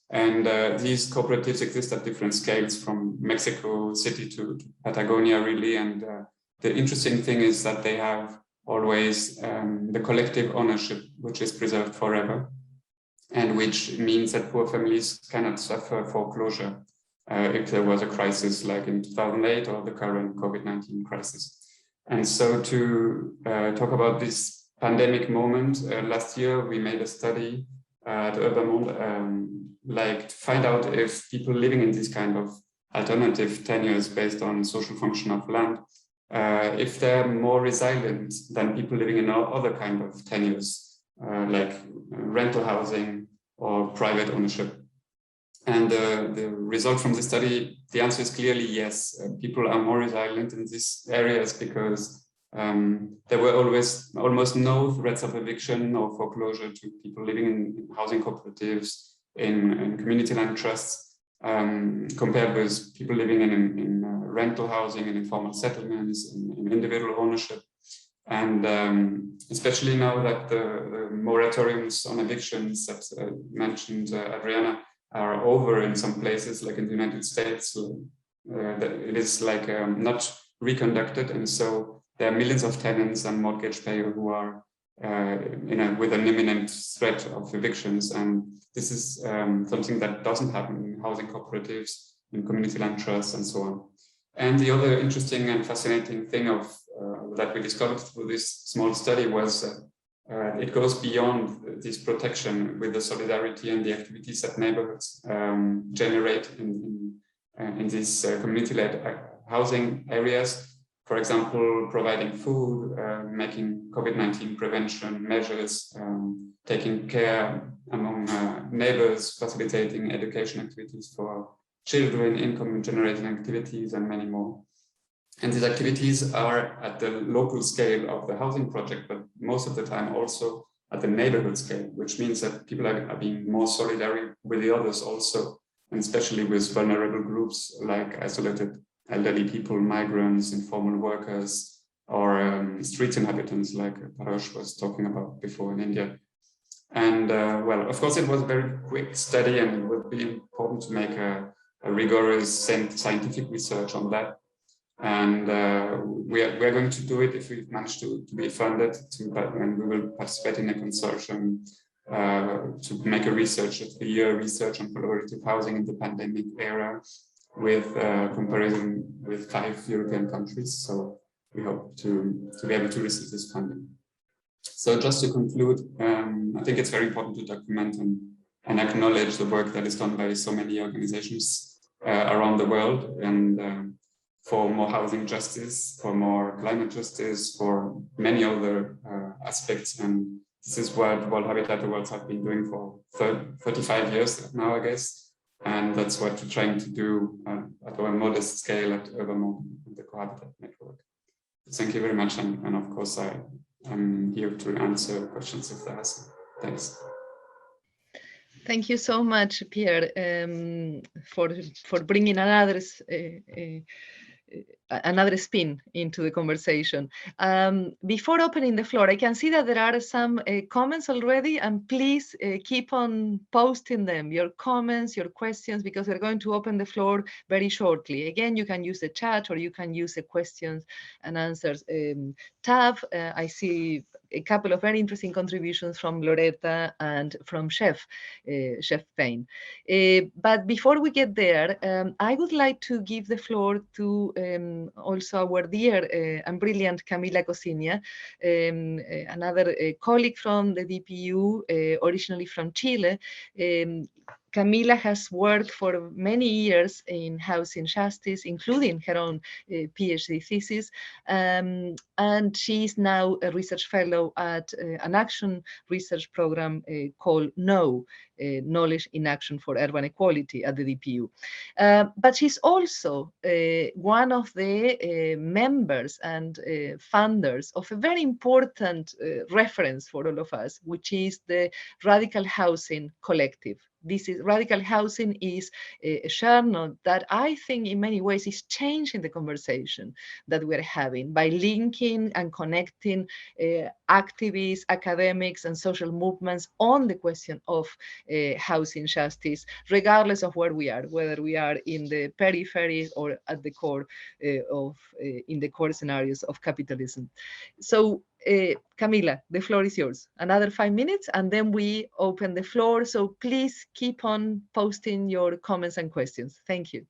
And these cooperatives exist at different scales, from Mexico City to Patagonia, really. And the interesting thing is that they have always the collective ownership, which is preserved forever, and which means that poor families cannot suffer foreclosure if there was a crisis like in 2008 or the current COVID-19 crisis. And so to talk about this pandemic moment, last year we made a study at Urban Monde, like to find out if people living in this kind of alternative tenures based on social function of land, if they're more resilient than people living in other kind of tenures, like rental housing or private ownership. And the result from the study, the answer is clearly yes. People are more resilient in these areas because there were almost no threats of eviction or foreclosure to people living in housing cooperatives, in community land trusts, compared with people living in rental housing and informal settlements, in individual ownership. And especially now that the moratoriums on evictions that mentioned Adriana are over in some places, like in the United States, that it is like not reconducted, and so there are millions of tenants and mortgage payers who are with an imminent threat of evictions, and this is something that doesn't happen in housing cooperatives, in community land trusts, and so on. And the other interesting and fascinating thing that we discovered through this small study was it goes beyond this protection with the solidarity and the activities that neighborhoods generate in these community-led housing areas. For example, providing food, making COVID-19 prevention measures, taking care among neighbors, facilitating education activities for children, income-generating activities, and many more. And these activities are at the local scale of the housing project, but most of the time also at the neighborhood scale, which means that people are being more solidary with the others also, and especially with vulnerable groups like isolated elderly people, migrants, informal workers, or street inhabitants like Parosh was talking about before in India. And well, of course, it was a very quick study, and it would be important to make a rigorous scientific research on that. And we are going to do it if we manage to be funded, and we will participate in a consortium to make a research, a 3-year research on collaborative housing in the pandemic era, with comparison with 5 European countries. So we hope to be able to receive this funding. So just to conclude, I think it's very important to document and acknowledge the work that is done by so many organizations around the world, and for more housing justice, for more climate justice, for many other aspects. And this is what World Habitat Awards have been doing for 35 years now, I guess. And that's what we're trying to do at our modest scale at Urban and the Cohabitat Network. Thank you very much. And of course, I'm here to answer questions if there are some. Thanks. Thank you so much, Pierre, for bringing another spin into the conversation. Before opening the floor, I can see that there are some comments already, and please keep on posting them, your comments, your questions, because we're going to open the floor very shortly. Again, you can use the chat, or you can use the questions and answers tab. I see a couple of very interesting contributions from Loretta and from Chef Payne. But before we get there, I would like to give the floor to also our dear and brilliant Camila Cosinia, another colleague from the DPU, originally from Chile. Camila has worked for many years in housing justice, including her own PhD thesis, and she is now a research fellow at an action research program called KNOW, Knowledge in Action for Urban Equality at the DPU. But she's also one of the members and funders of a very important reference for all of us, which is the Radical Housing Collective. Radical Housing is a journal that I think in many ways is changing the conversation that we're having by linking and connecting activists, academics, and social movements on the question of housing justice, regardless of where we are, whether we are in the periphery or at the core in the core scenarios of capitalism. So Camila, the floor is yours. Another 5 minutes, and then we open the floor. So please keep on posting your comments and questions. Thank you.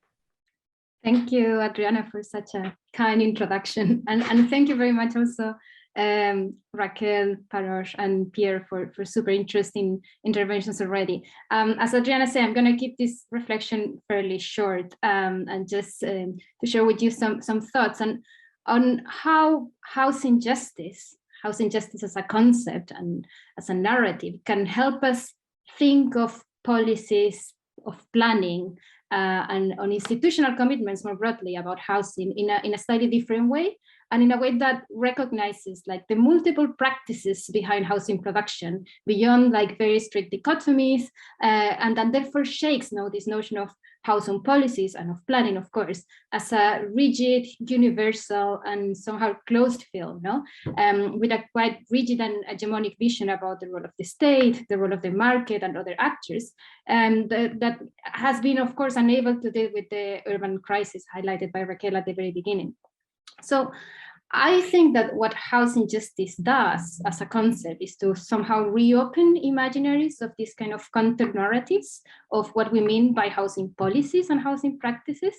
Thank you, Adriana, for such a kind introduction. And thank you very much also, Raquel, Parosh, and Pierre for super interesting interventions already. As Adriana said, I'm going to keep this reflection fairly short and just to share with you some thoughts on how housing justice as a concept and as a narrative can help us think of policies, of planning, and on institutional commitments more broadly about housing in a slightly different way, and in a way that recognizes like the multiple practices behind housing production beyond like very strict dichotomies, and that therefore shakes this notion of housing policies and of planning, of course, as a rigid, universal, and somehow closed field, with a quite rigid and hegemonic vision about the role of the state, the role of the market, and other actors, and that has been, of course, unable to deal with the urban crisis highlighted by Raquel at the very beginning. So I think that what housing justice does as a concept is to somehow reopen imaginaries of these kind of counter narratives of what we mean by housing policies and housing practices,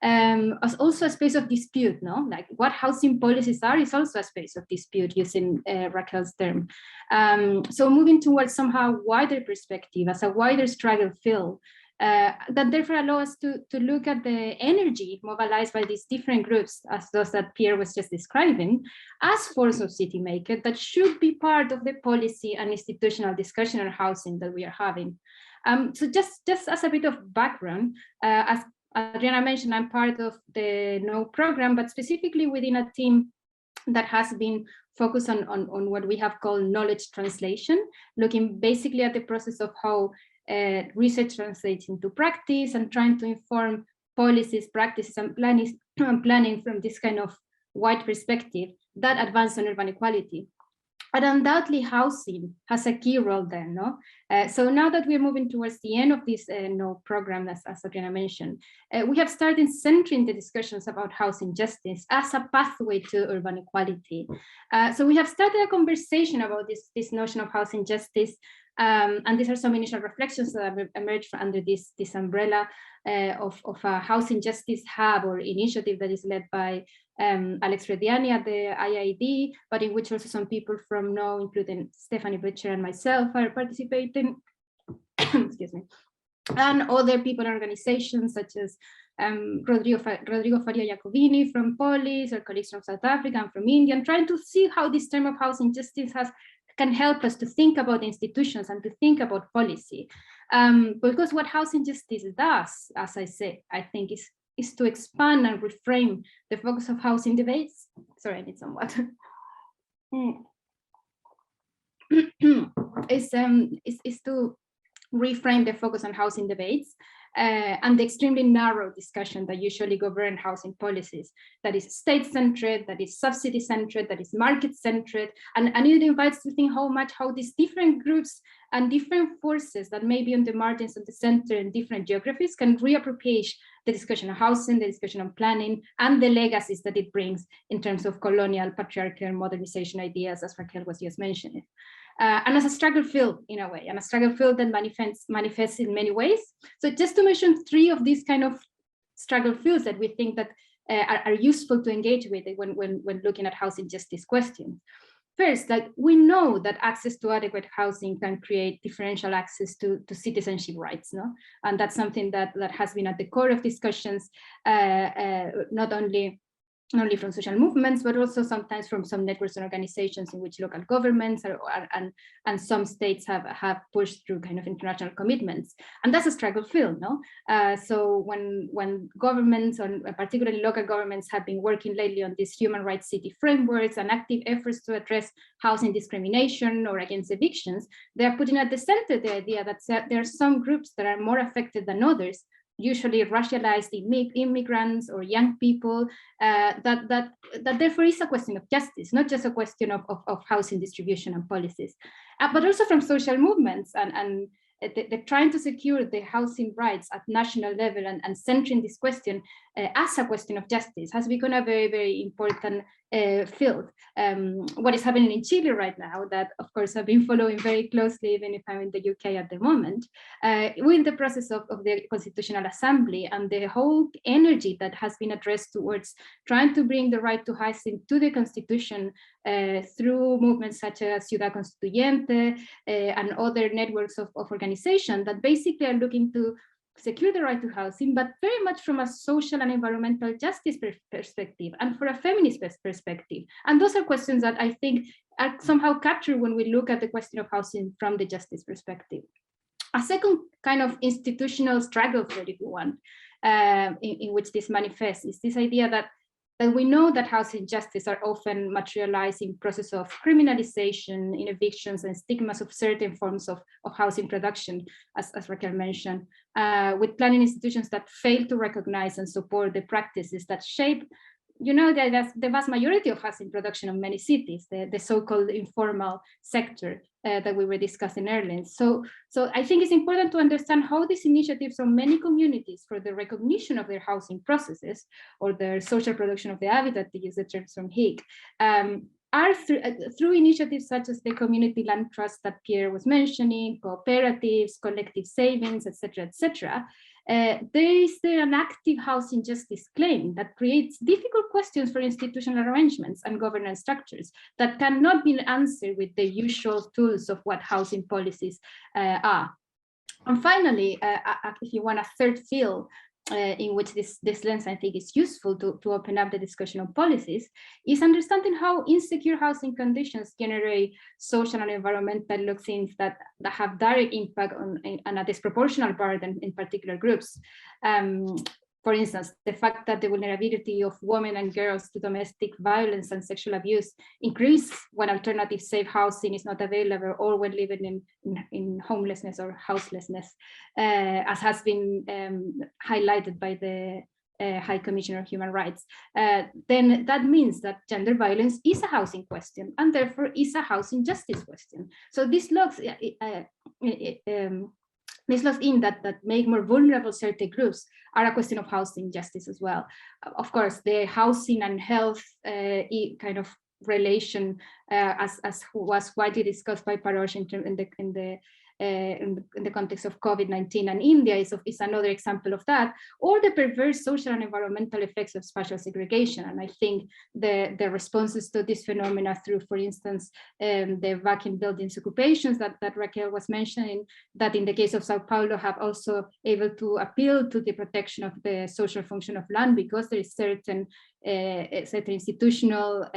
as also a space of dispute, like what housing policies are is also a space of dispute, using Raquel's term. So moving towards somehow wider perspective as a wider struggle field, that therefore allow us to look at the energy mobilized by these different groups, as those that Pierre was just describing, as force of city maker that should be part of the policy and institutional discussion on housing that we are having. So just as a bit of background, as Adriana mentioned, I'm part of the NO program, but specifically within a team that has been focused on what we have called knowledge translation, looking basically at the process of how research translates into practice and trying to inform policies, practices, and planning from this kind of wide perspective that advance on urban equality. And undoubtedly, housing has a key role there, so now that we're moving towards the end of this NO program, as Adriana mentioned, we have started centering the discussions about housing justice as a pathway to urban equality. So we have started a conversation about this notion of housing justice, and these are some initial reflections that have emerged under this umbrella of a housing justice hub or initiative that is led by Alex Frediani at the IID, but in which also some people from NO, including Stephanie Butcher and myself, are participating. Excuse me. And other people and organizations such as Rodrigo Faria Jacobini from Polis, or colleagues from South Africa and from India, and trying to see how this term of housing justice can help us to think about institutions and to think about policy. Because what housing justice does, as I say, I think is to expand and reframe the focus of housing debates. Sorry, I need some water. Is to reframe the focus on housing debates and the extremely narrow discussion that usually govern housing policies, that is state-centered, that is subsidy-centered, that is market-centered, and it invites to think how these different groups and different forces that may be on the margins of the center in different geographies can reappropriate the discussion of housing, the discussion on planning, and the legacies that it brings in terms of colonial, patriarchal, modernization ideas, as Raquel was just mentioning. And as a struggle field, in a way, and a struggle field that manifests in many ways. So just to mention 3 of these kind of struggle fields that we think that are useful to engage with when looking at housing justice questions. First, like we know that access to adequate housing can create differential access to citizenship rights, and that's something that has been at the core of discussions, not only from social movements, but also sometimes from some networks and organizations in which local governments and some states have pushed through kind of international commitments. And that's a struggle field, So when governments, and particularly local governments, have been working lately on these human rights city frameworks and active efforts to address housing discrimination or against evictions, they are putting at the center the idea that there are some groups that are more affected than others, usually racialized immigrants or young people, that therefore is a question of justice, not just a question of housing distribution and policies, but also from social movements and they're trying to secure the housing rights at national level, and centering this question as a question of justice has become a very, very important field. What is happening in Chile right now, that of course I've been following very closely, even if I'm in the UK at the moment, with the process of the Constitutional Assembly and the whole energy that has been addressed towards trying to bring the right to housing to the Constitution through movements such as Ciudad Constituyente and other networks of organizations that basically are looking to secure the right to housing, but very much from a social and environmental justice perspective and for a feminist perspective. And those are questions that I think are somehow captured when we look at the question of housing from the justice perspective. A second kind of institutional struggle, if you want, in which this manifests, is this idea that But we know that housing justice are often materialized in process of criminalization, in evictions and stigmas of certain forms of housing production, as Raquel mentioned, with planning institutions that fail to recognize and support the practices that shape the vast majority of housing production in many cities, the so-called informal sector that we were discussing earlier. So I think it's important to understand how these initiatives from many communities for the recognition of their housing processes or their social production of the habitat, to use the terms from Higg, are through initiatives such as the community land trust that Pierre was mentioning, cooperatives, collective savings, etc., there is an active housing justice claim that creates difficult questions for institutional arrangements and governance structures that cannot be answered with the usual tools of what housing policies are. And finally, if you want a third field in which this lens, I think, is useful to open up the discussion on policies, is understanding how insecure housing conditions generate social and environmental look-ins that have direct impact on a disproportional burden in particular groups. For instance, the fact that the vulnerability of women and girls to domestic violence and sexual abuse increase when alternative safe housing is not available or when living in homelessness or houselessness, as has been highlighted by the High Commissioner of Human Rights, then that means that gender violence is a housing question and therefore is a housing justice question. So this looks in that make more vulnerable certain groups are a question of housing justice as well. Of course, the housing and health kind of relation, as was widely discussed by Parosh in the context of COVID-19 and India is another example of that, or the perverse social and environmental effects of spatial segregation. And I think the responses to this phenomena through, for instance, the vacant buildings occupations that Raquel was mentioning, that in the case of Sao Paulo have also able to appeal to the protection of the social function of land because there is certain institutional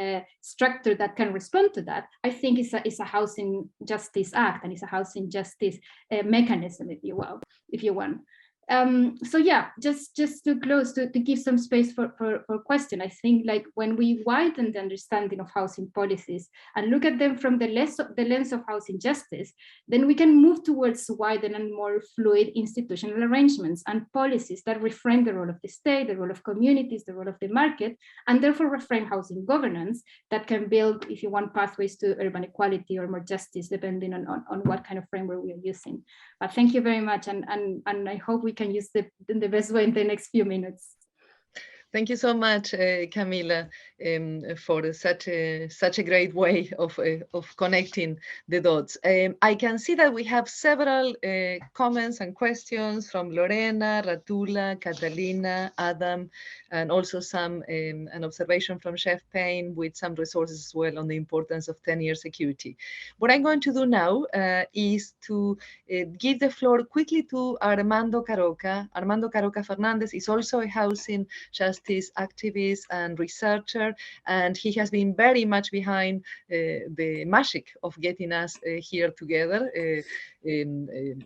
structure that can respond to that. I think it's a housing justice act and it's a housing justice mechanism, if you want. So yeah, just to close, to give some space for question. I think like when we widen the understanding of housing policies and look at them from the lens of housing justice, then we can move towards widen and more fluid institutional arrangements and policies that reframe the role of the state, the role of communities, the role of the market, and therefore reframe housing governance that can build, if you want, pathways to urban equality or more justice, depending on what kind of framework we are using. But thank you very much, and I hope we can use in the best way in the next few minutes. Thank you so much, Camila, for such a great way of connecting the dots. I can see that we have several comments and questions from Lorena, Ratula, Catalina, Adam, and also an observation from Chef Payne with some resources as well on the importance of 10-year security. What I'm going to do now is to give the floor quickly to Armando Caroca. Armando Caroca Fernandez is also a housing justice activist and researcher, and he has been very much behind the magic of getting us here together,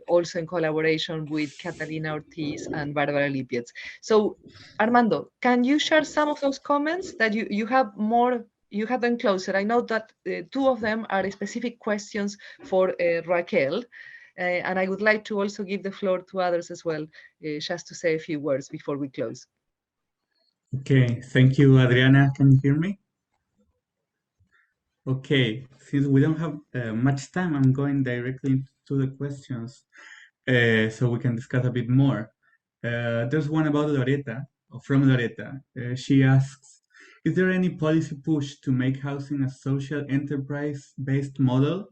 also in collaboration with Catalina Ortiz and Barbara Lipietz. So Armando, can you share some of those comments that you have more? You have them closer. I know that two of them are specific questions for Raquel, and I would like to also give the floor to others as well, just to say a few words before we close. Okay, thank you, Adriana. Can you hear me? Okay, since we don't have much time, I'm going directly to the questions so we can discuss a bit more. There's one about Loretta, from Loretta. She asks, is there any policy push to make housing a social enterprise-based model?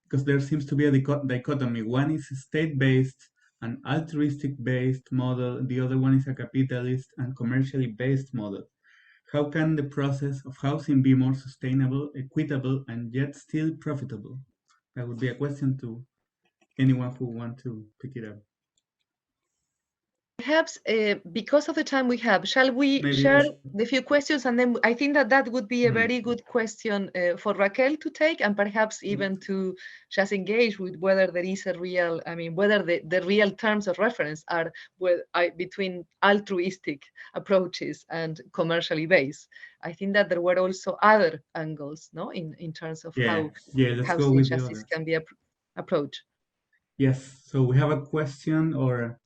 Because there seems to be a dichotomy. One is state-based, an altruistic-based model. The other one is a capitalist and commercially based model. How can the process of housing be more sustainable, equitable, and yet still profitable? That would be a question to anyone who wants to pick it up. I perhaps because of the time we have, shall we Maybe share also. the few questions, and then I think that that would be a very good question for Raquel to take, and perhaps even to just engage with whether there is a real, I mean, whether the real terms of reference are between altruistic approaches and commercially based. I think that there were also other angles, no, in terms of how let's go housing with the justice others. can be approached. Yes, so we have a question or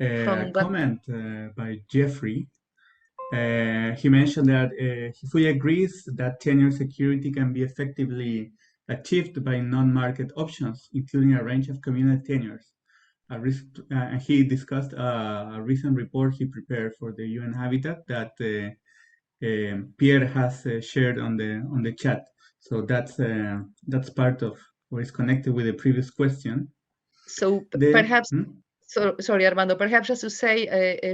a comment by Jeffrey. He mentioned that he fully agrees that tenure security can be effectively achieved by non-market options, including a range of communal tenures. He discussed a recent report he prepared for the UN Habitat that Pierre has shared on the chat. So that's part of what is connected with the previous question. So perhaps, sorry, Armando, perhaps just to say,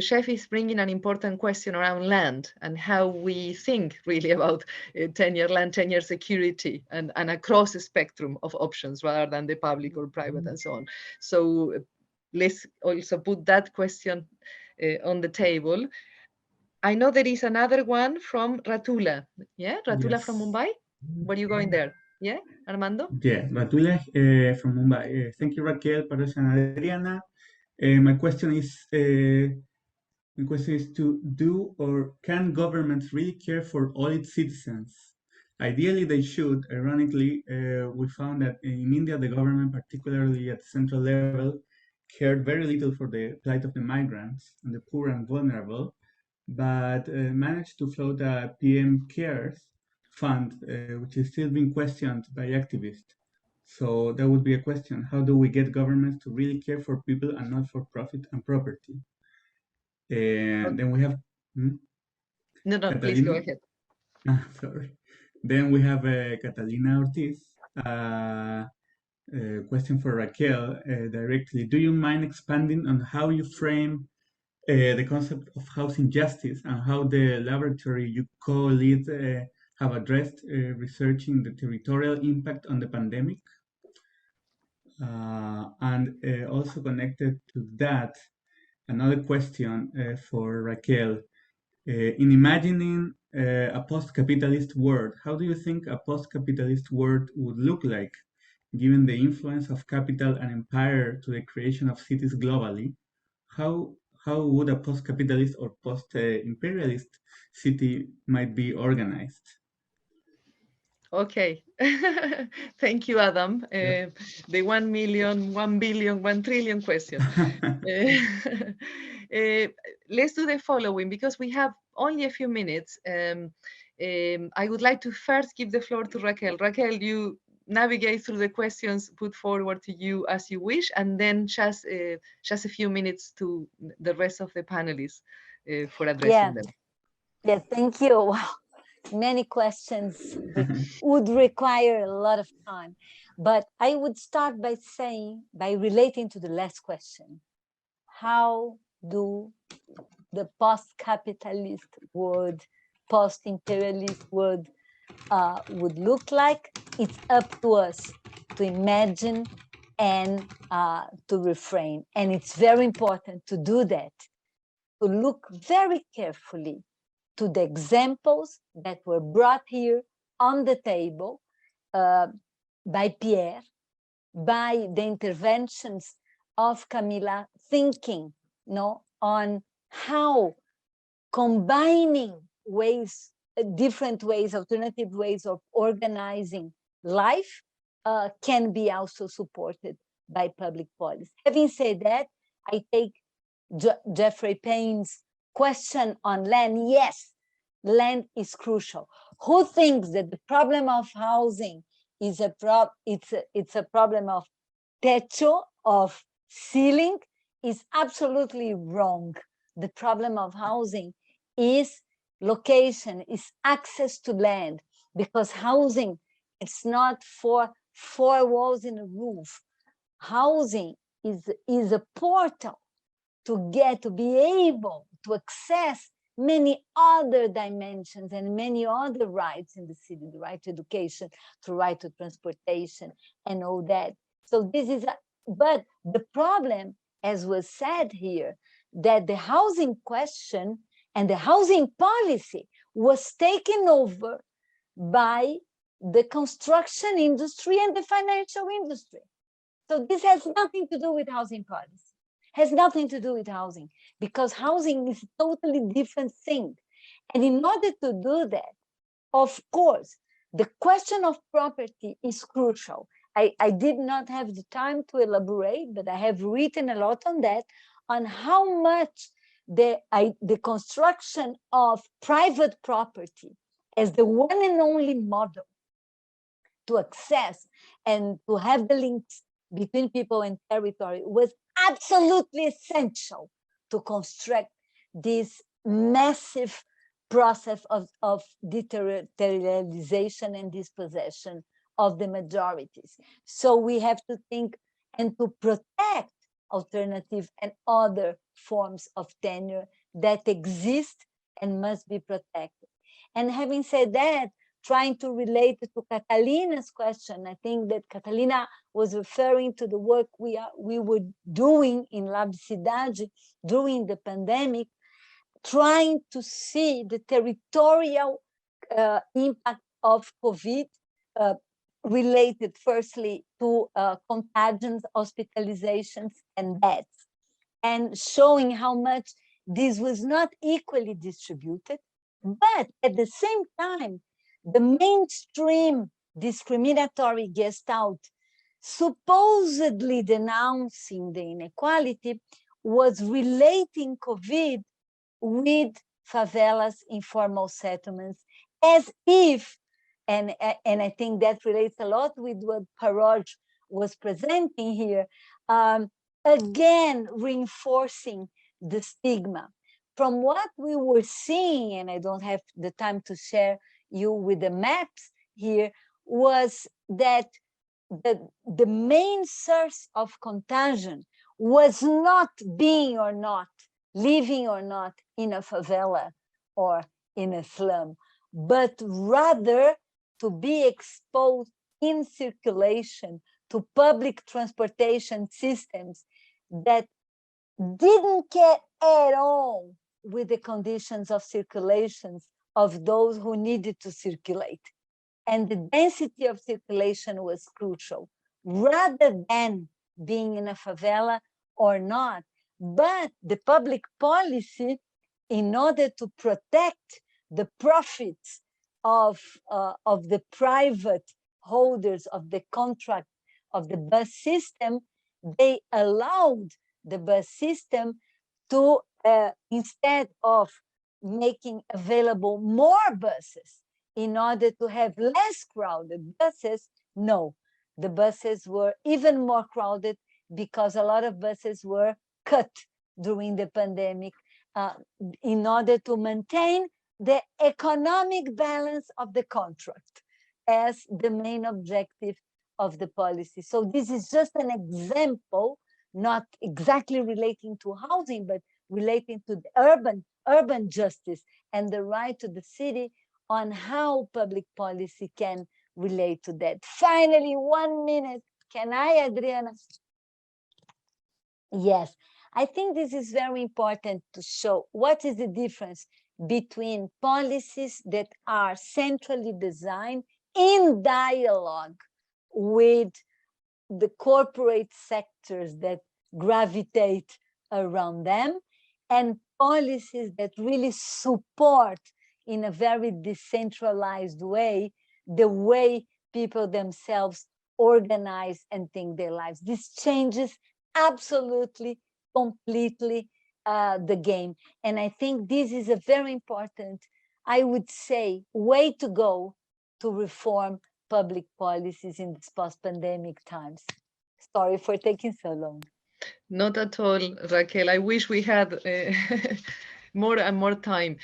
Chef is bringing an important question around land and how we think really about tenure land, tenure security, and across the spectrum of options rather than the public or private and so on. So let's also put that question on the table. I know there is another one from Ratula. Yeah, Ratula Yes. from Mumbai. Were you going there? Yeah, Armando? Yeah, Ratula from Mumbai. Thank you, Raquel, Parosh, and Adriana. My question is to do or can governments really care for all its citizens? Ideally, they should. Ironically, we found that in India, the government, particularly at the central level, cared very little for the plight of the migrants and the poor and vulnerable, but managed to float a PM Cares fund, which is still being questioned by activists. So that would be a question. How do we get governments to really care for people and not for profit and property? And then we have No, Catalina. please go ahead. Sorry. Then we have Catalina Ortiz. Question for Raquel directly. Do you mind expanding on how you frame the concept of housing justice and how the laboratory you co-lead have addressed researching the territorial impact on the pandemic? And also connected to that, another question for Raquel. In imagining a post-capitalist world, how do you think a post-capitalist world would look like, given the influence of capital and empire to the creation of cities globally? How would a post-capitalist or post-imperialist city might be organized? Okay, thank you, Adam. The 1 million, 1 billion, 1 trillion question. Let's do the following because we have only a few minutes. I would like to first give the floor to Raquel. Raquel, you navigate through the questions put forward to you as you wish, and then just a few minutes to the rest of the panelists for addressing them. Yeah, thank you. Wow. Many questions would require a lot of time, but I would start by relating to the last question. How do the post-capitalist world, post-imperialist world would look like? It's up to us to imagine and to refrain. And it's very important to do that, to look very carefully to the examples that were brought here on the table by Pierre, by the interventions of Camila, thinking on how combining ways, different ways, alternative ways of organizing life can be also supported by public policy. Having said that, I take Jeffrey Payne's question on land. Yes, land is crucial. Who thinks that the problem of housing is it's a problem of techo, of ceiling, is absolutely wrong. The problem of housing is location, is access to land, because housing, it's not for four walls in a roof. Housing is a portal to be able to access many other dimensions and many other rights in the city, the right to education, the right to transportation, and all that. So this is, but the problem, as was said here, that the housing question and the housing policy was taken over by the construction industry and the financial industry. So this has nothing to do with housing policy, has nothing to do with housing, because housing is a totally different thing. And in order to do that, of course, the question of property is crucial. I did not have the time to elaborate, but I have written a lot on that, on how much the construction of private property as the one and only model to access and to have the links between people and territory was absolutely essential to construct this massive process of deterritorialization and dispossession of the majorities. So we have to think and to protect alternative and other forms of tenure that exist and must be protected. And having said that, trying to relate it to Catalina's question, I think that Catalina was referring to the work we were doing in Lab Cidade during the pandemic, trying to see the territorial impact of COVID related firstly to contagions, hospitalizations, and deaths, and showing how much this was not equally distributed, but at the same time, the mainstream discriminatory gestalt supposedly denouncing the inequality was relating COVID with favelas, informal settlements, as if, and I think that relates a lot with what Paroj was presenting here, again reinforcing the stigma. From what we were seeing, and I don't have the time to share you with the maps here, was that the main source of contagion was not being or not, living or not in a favela or in a slum, but rather to be exposed in circulation to public transportation systems that didn't care at all with the conditions of circulations of those who needed to circulate. And the density of circulation was crucial, rather than being in a favela or not. But the public policy, in order to protect the profits of the private holders of the contract of the bus system, they allowed the bus system to, instead of making available more buses in order to have less crowded buses, no, the buses were even more crowded because a lot of buses were cut during the pandemic in order to maintain the economic balance of the contract as the main objective of the policy. So this is just an example, not exactly relating to housing, but relating to the urban justice and the right to the city, on how public policy can relate to that. Finally, 1 minute. Can I, Adriana? Yes, I think this is very important to show what is the difference between policies that are centrally designed in dialogue with the corporate sectors that gravitate around them, and policies that really support in a very decentralized way the way people themselves organize and think their lives. This changes absolutely, completely the game. And I think this is a very important, I would say, way to go to reform public policies in these post-pandemic times. Sorry for taking so long. Not at all, Raquel. I wish we had more and more time.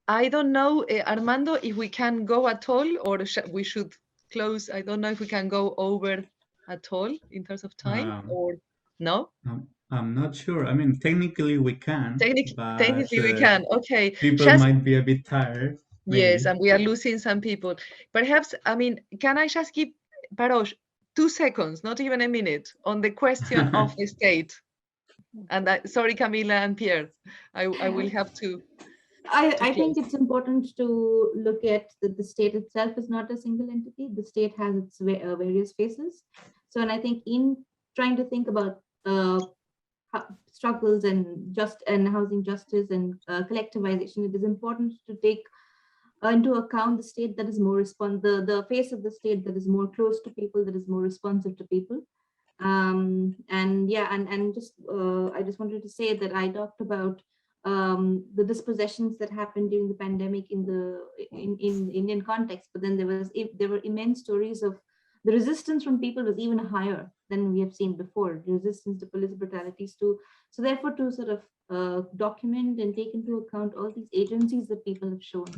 I don't know, Armando, if we can go at all, or we should close. I don't know if we can go over at all in terms of time, or no? I'm not sure. I mean, technically we can. Technically we can. Okay. People might be a bit tired. Maybe. Yes, and we are losing some people. Perhaps, I mean, can I just give Paroj 2 seconds, not even a minute, on the question of the state? And sorry, Camila and Pierre, I will have to. I think it's important to look at that the state itself is not a single entity. The state has its various faces. So, and I think in trying to think about struggles and housing justice and collectivization, it is important to take into account the state that is more the face of the state that is more close to people, that is more responsive to people. And yeah, and just I just wanted to say that I talked about the dispossessions that happened during the pandemic in Indian context, but then there were immense stories of the resistance from people was even higher than we have seen before. The resistance to police brutalities too. So therefore, to sort of document and take into account all these agencies that people have shown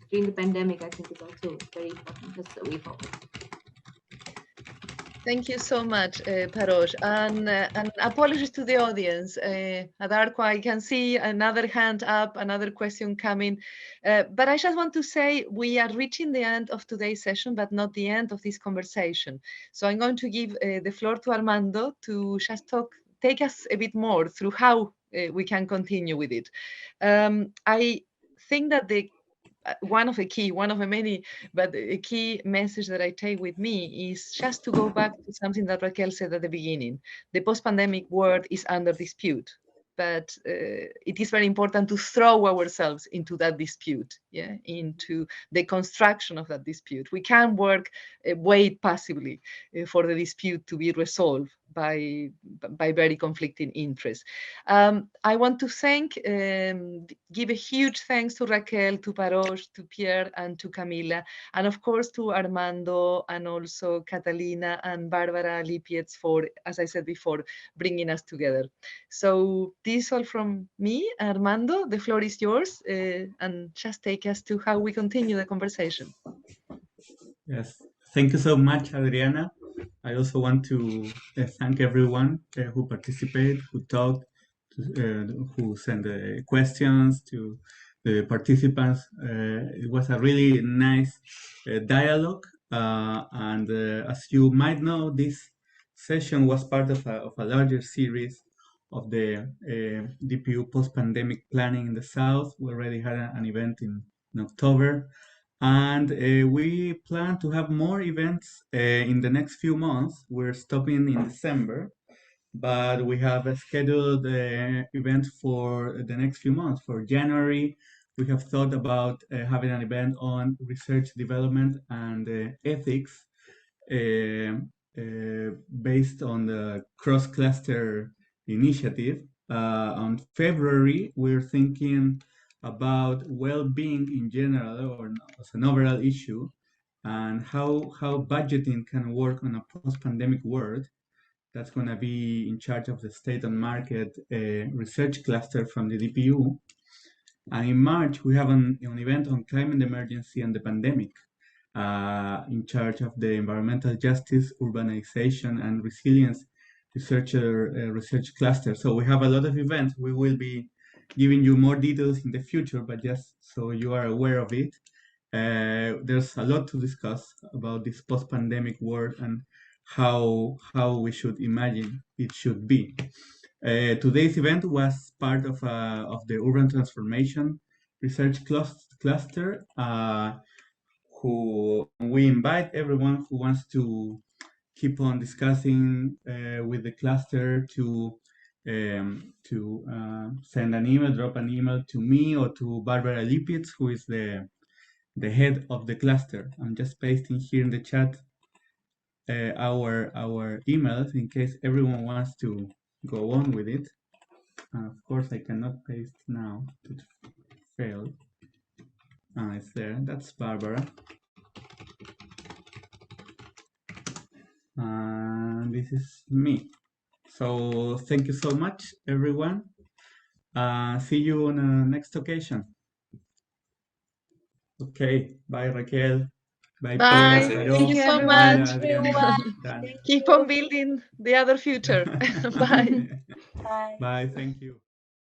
during the pandemic, I think is also very important as a way forward. Thank you so much, Parosh, and apologies to the audience. Adarko, I can see another hand up, another question coming, but I just want to say we are reaching the end of today's session, but not the end of this conversation. So I'm going to give the floor to Armando to just take us a bit more through how we can continue with it. I think that one of the many, but a key message that I take with me is just to go back to something that Raquel said at the beginning. The post-pandemic world is under dispute, but it is very important to throw ourselves into that dispute, into the construction of that dispute. We can't wait passively for the dispute to be resolved by very conflicting interests. I want to give a huge thanks to Raquel, to Parosh, to Pierre, and to Camila, and of course to Armando and also Catalina and Barbara Lipietz for, as I said before, bringing us together. So this is all from me. Armando, the floor is yours, and just take us to how we continue the conversation. Yes, thank you so much, Adriana. I also want to thank everyone who participated, who talked, who sent questions to the participants. It was a really nice dialogue. And as you might know, this session was part of a larger series of the DPU post-pandemic planning in the South. We already had an event in October. And we plan to have more events in the next few months. We're stopping in December, but we have a scheduled event for the next few months. For January, we have thought about having an event on research development and ethics based on the cross-cluster initiative. On February, we're thinking about well-being in general or as an overall issue, and how budgeting can work on a post-pandemic world. That's going to be in charge of the state and market research cluster from the DPU. And in March, we have an event on climate emergency and the pandemic, in charge of the environmental justice, urbanization, and resilience research cluster. So we have a lot of events. We will be giving you more details in the future, but just so you are aware of it, there's a lot to discuss about this post-pandemic world and how we should imagine it should be. Today's event was part of the urban transformation research cluster, who we invite everyone who wants to keep on discussing with the cluster to send an email, drop an email to me or to Barbara Lipietz, who is the head of the cluster. I'm just pasting here in the chat our emails in case everyone wants to go on with it. Of course, I cannot paste now. It failed. It's there. That's Barbara. And this is me. So thank you so much, everyone. See you on the next occasion. Okay. Bye, Raquel. Bye, Bye. Pierre. Thank you so much. Keep on building the other future. Bye. Bye. Bye. Thank you.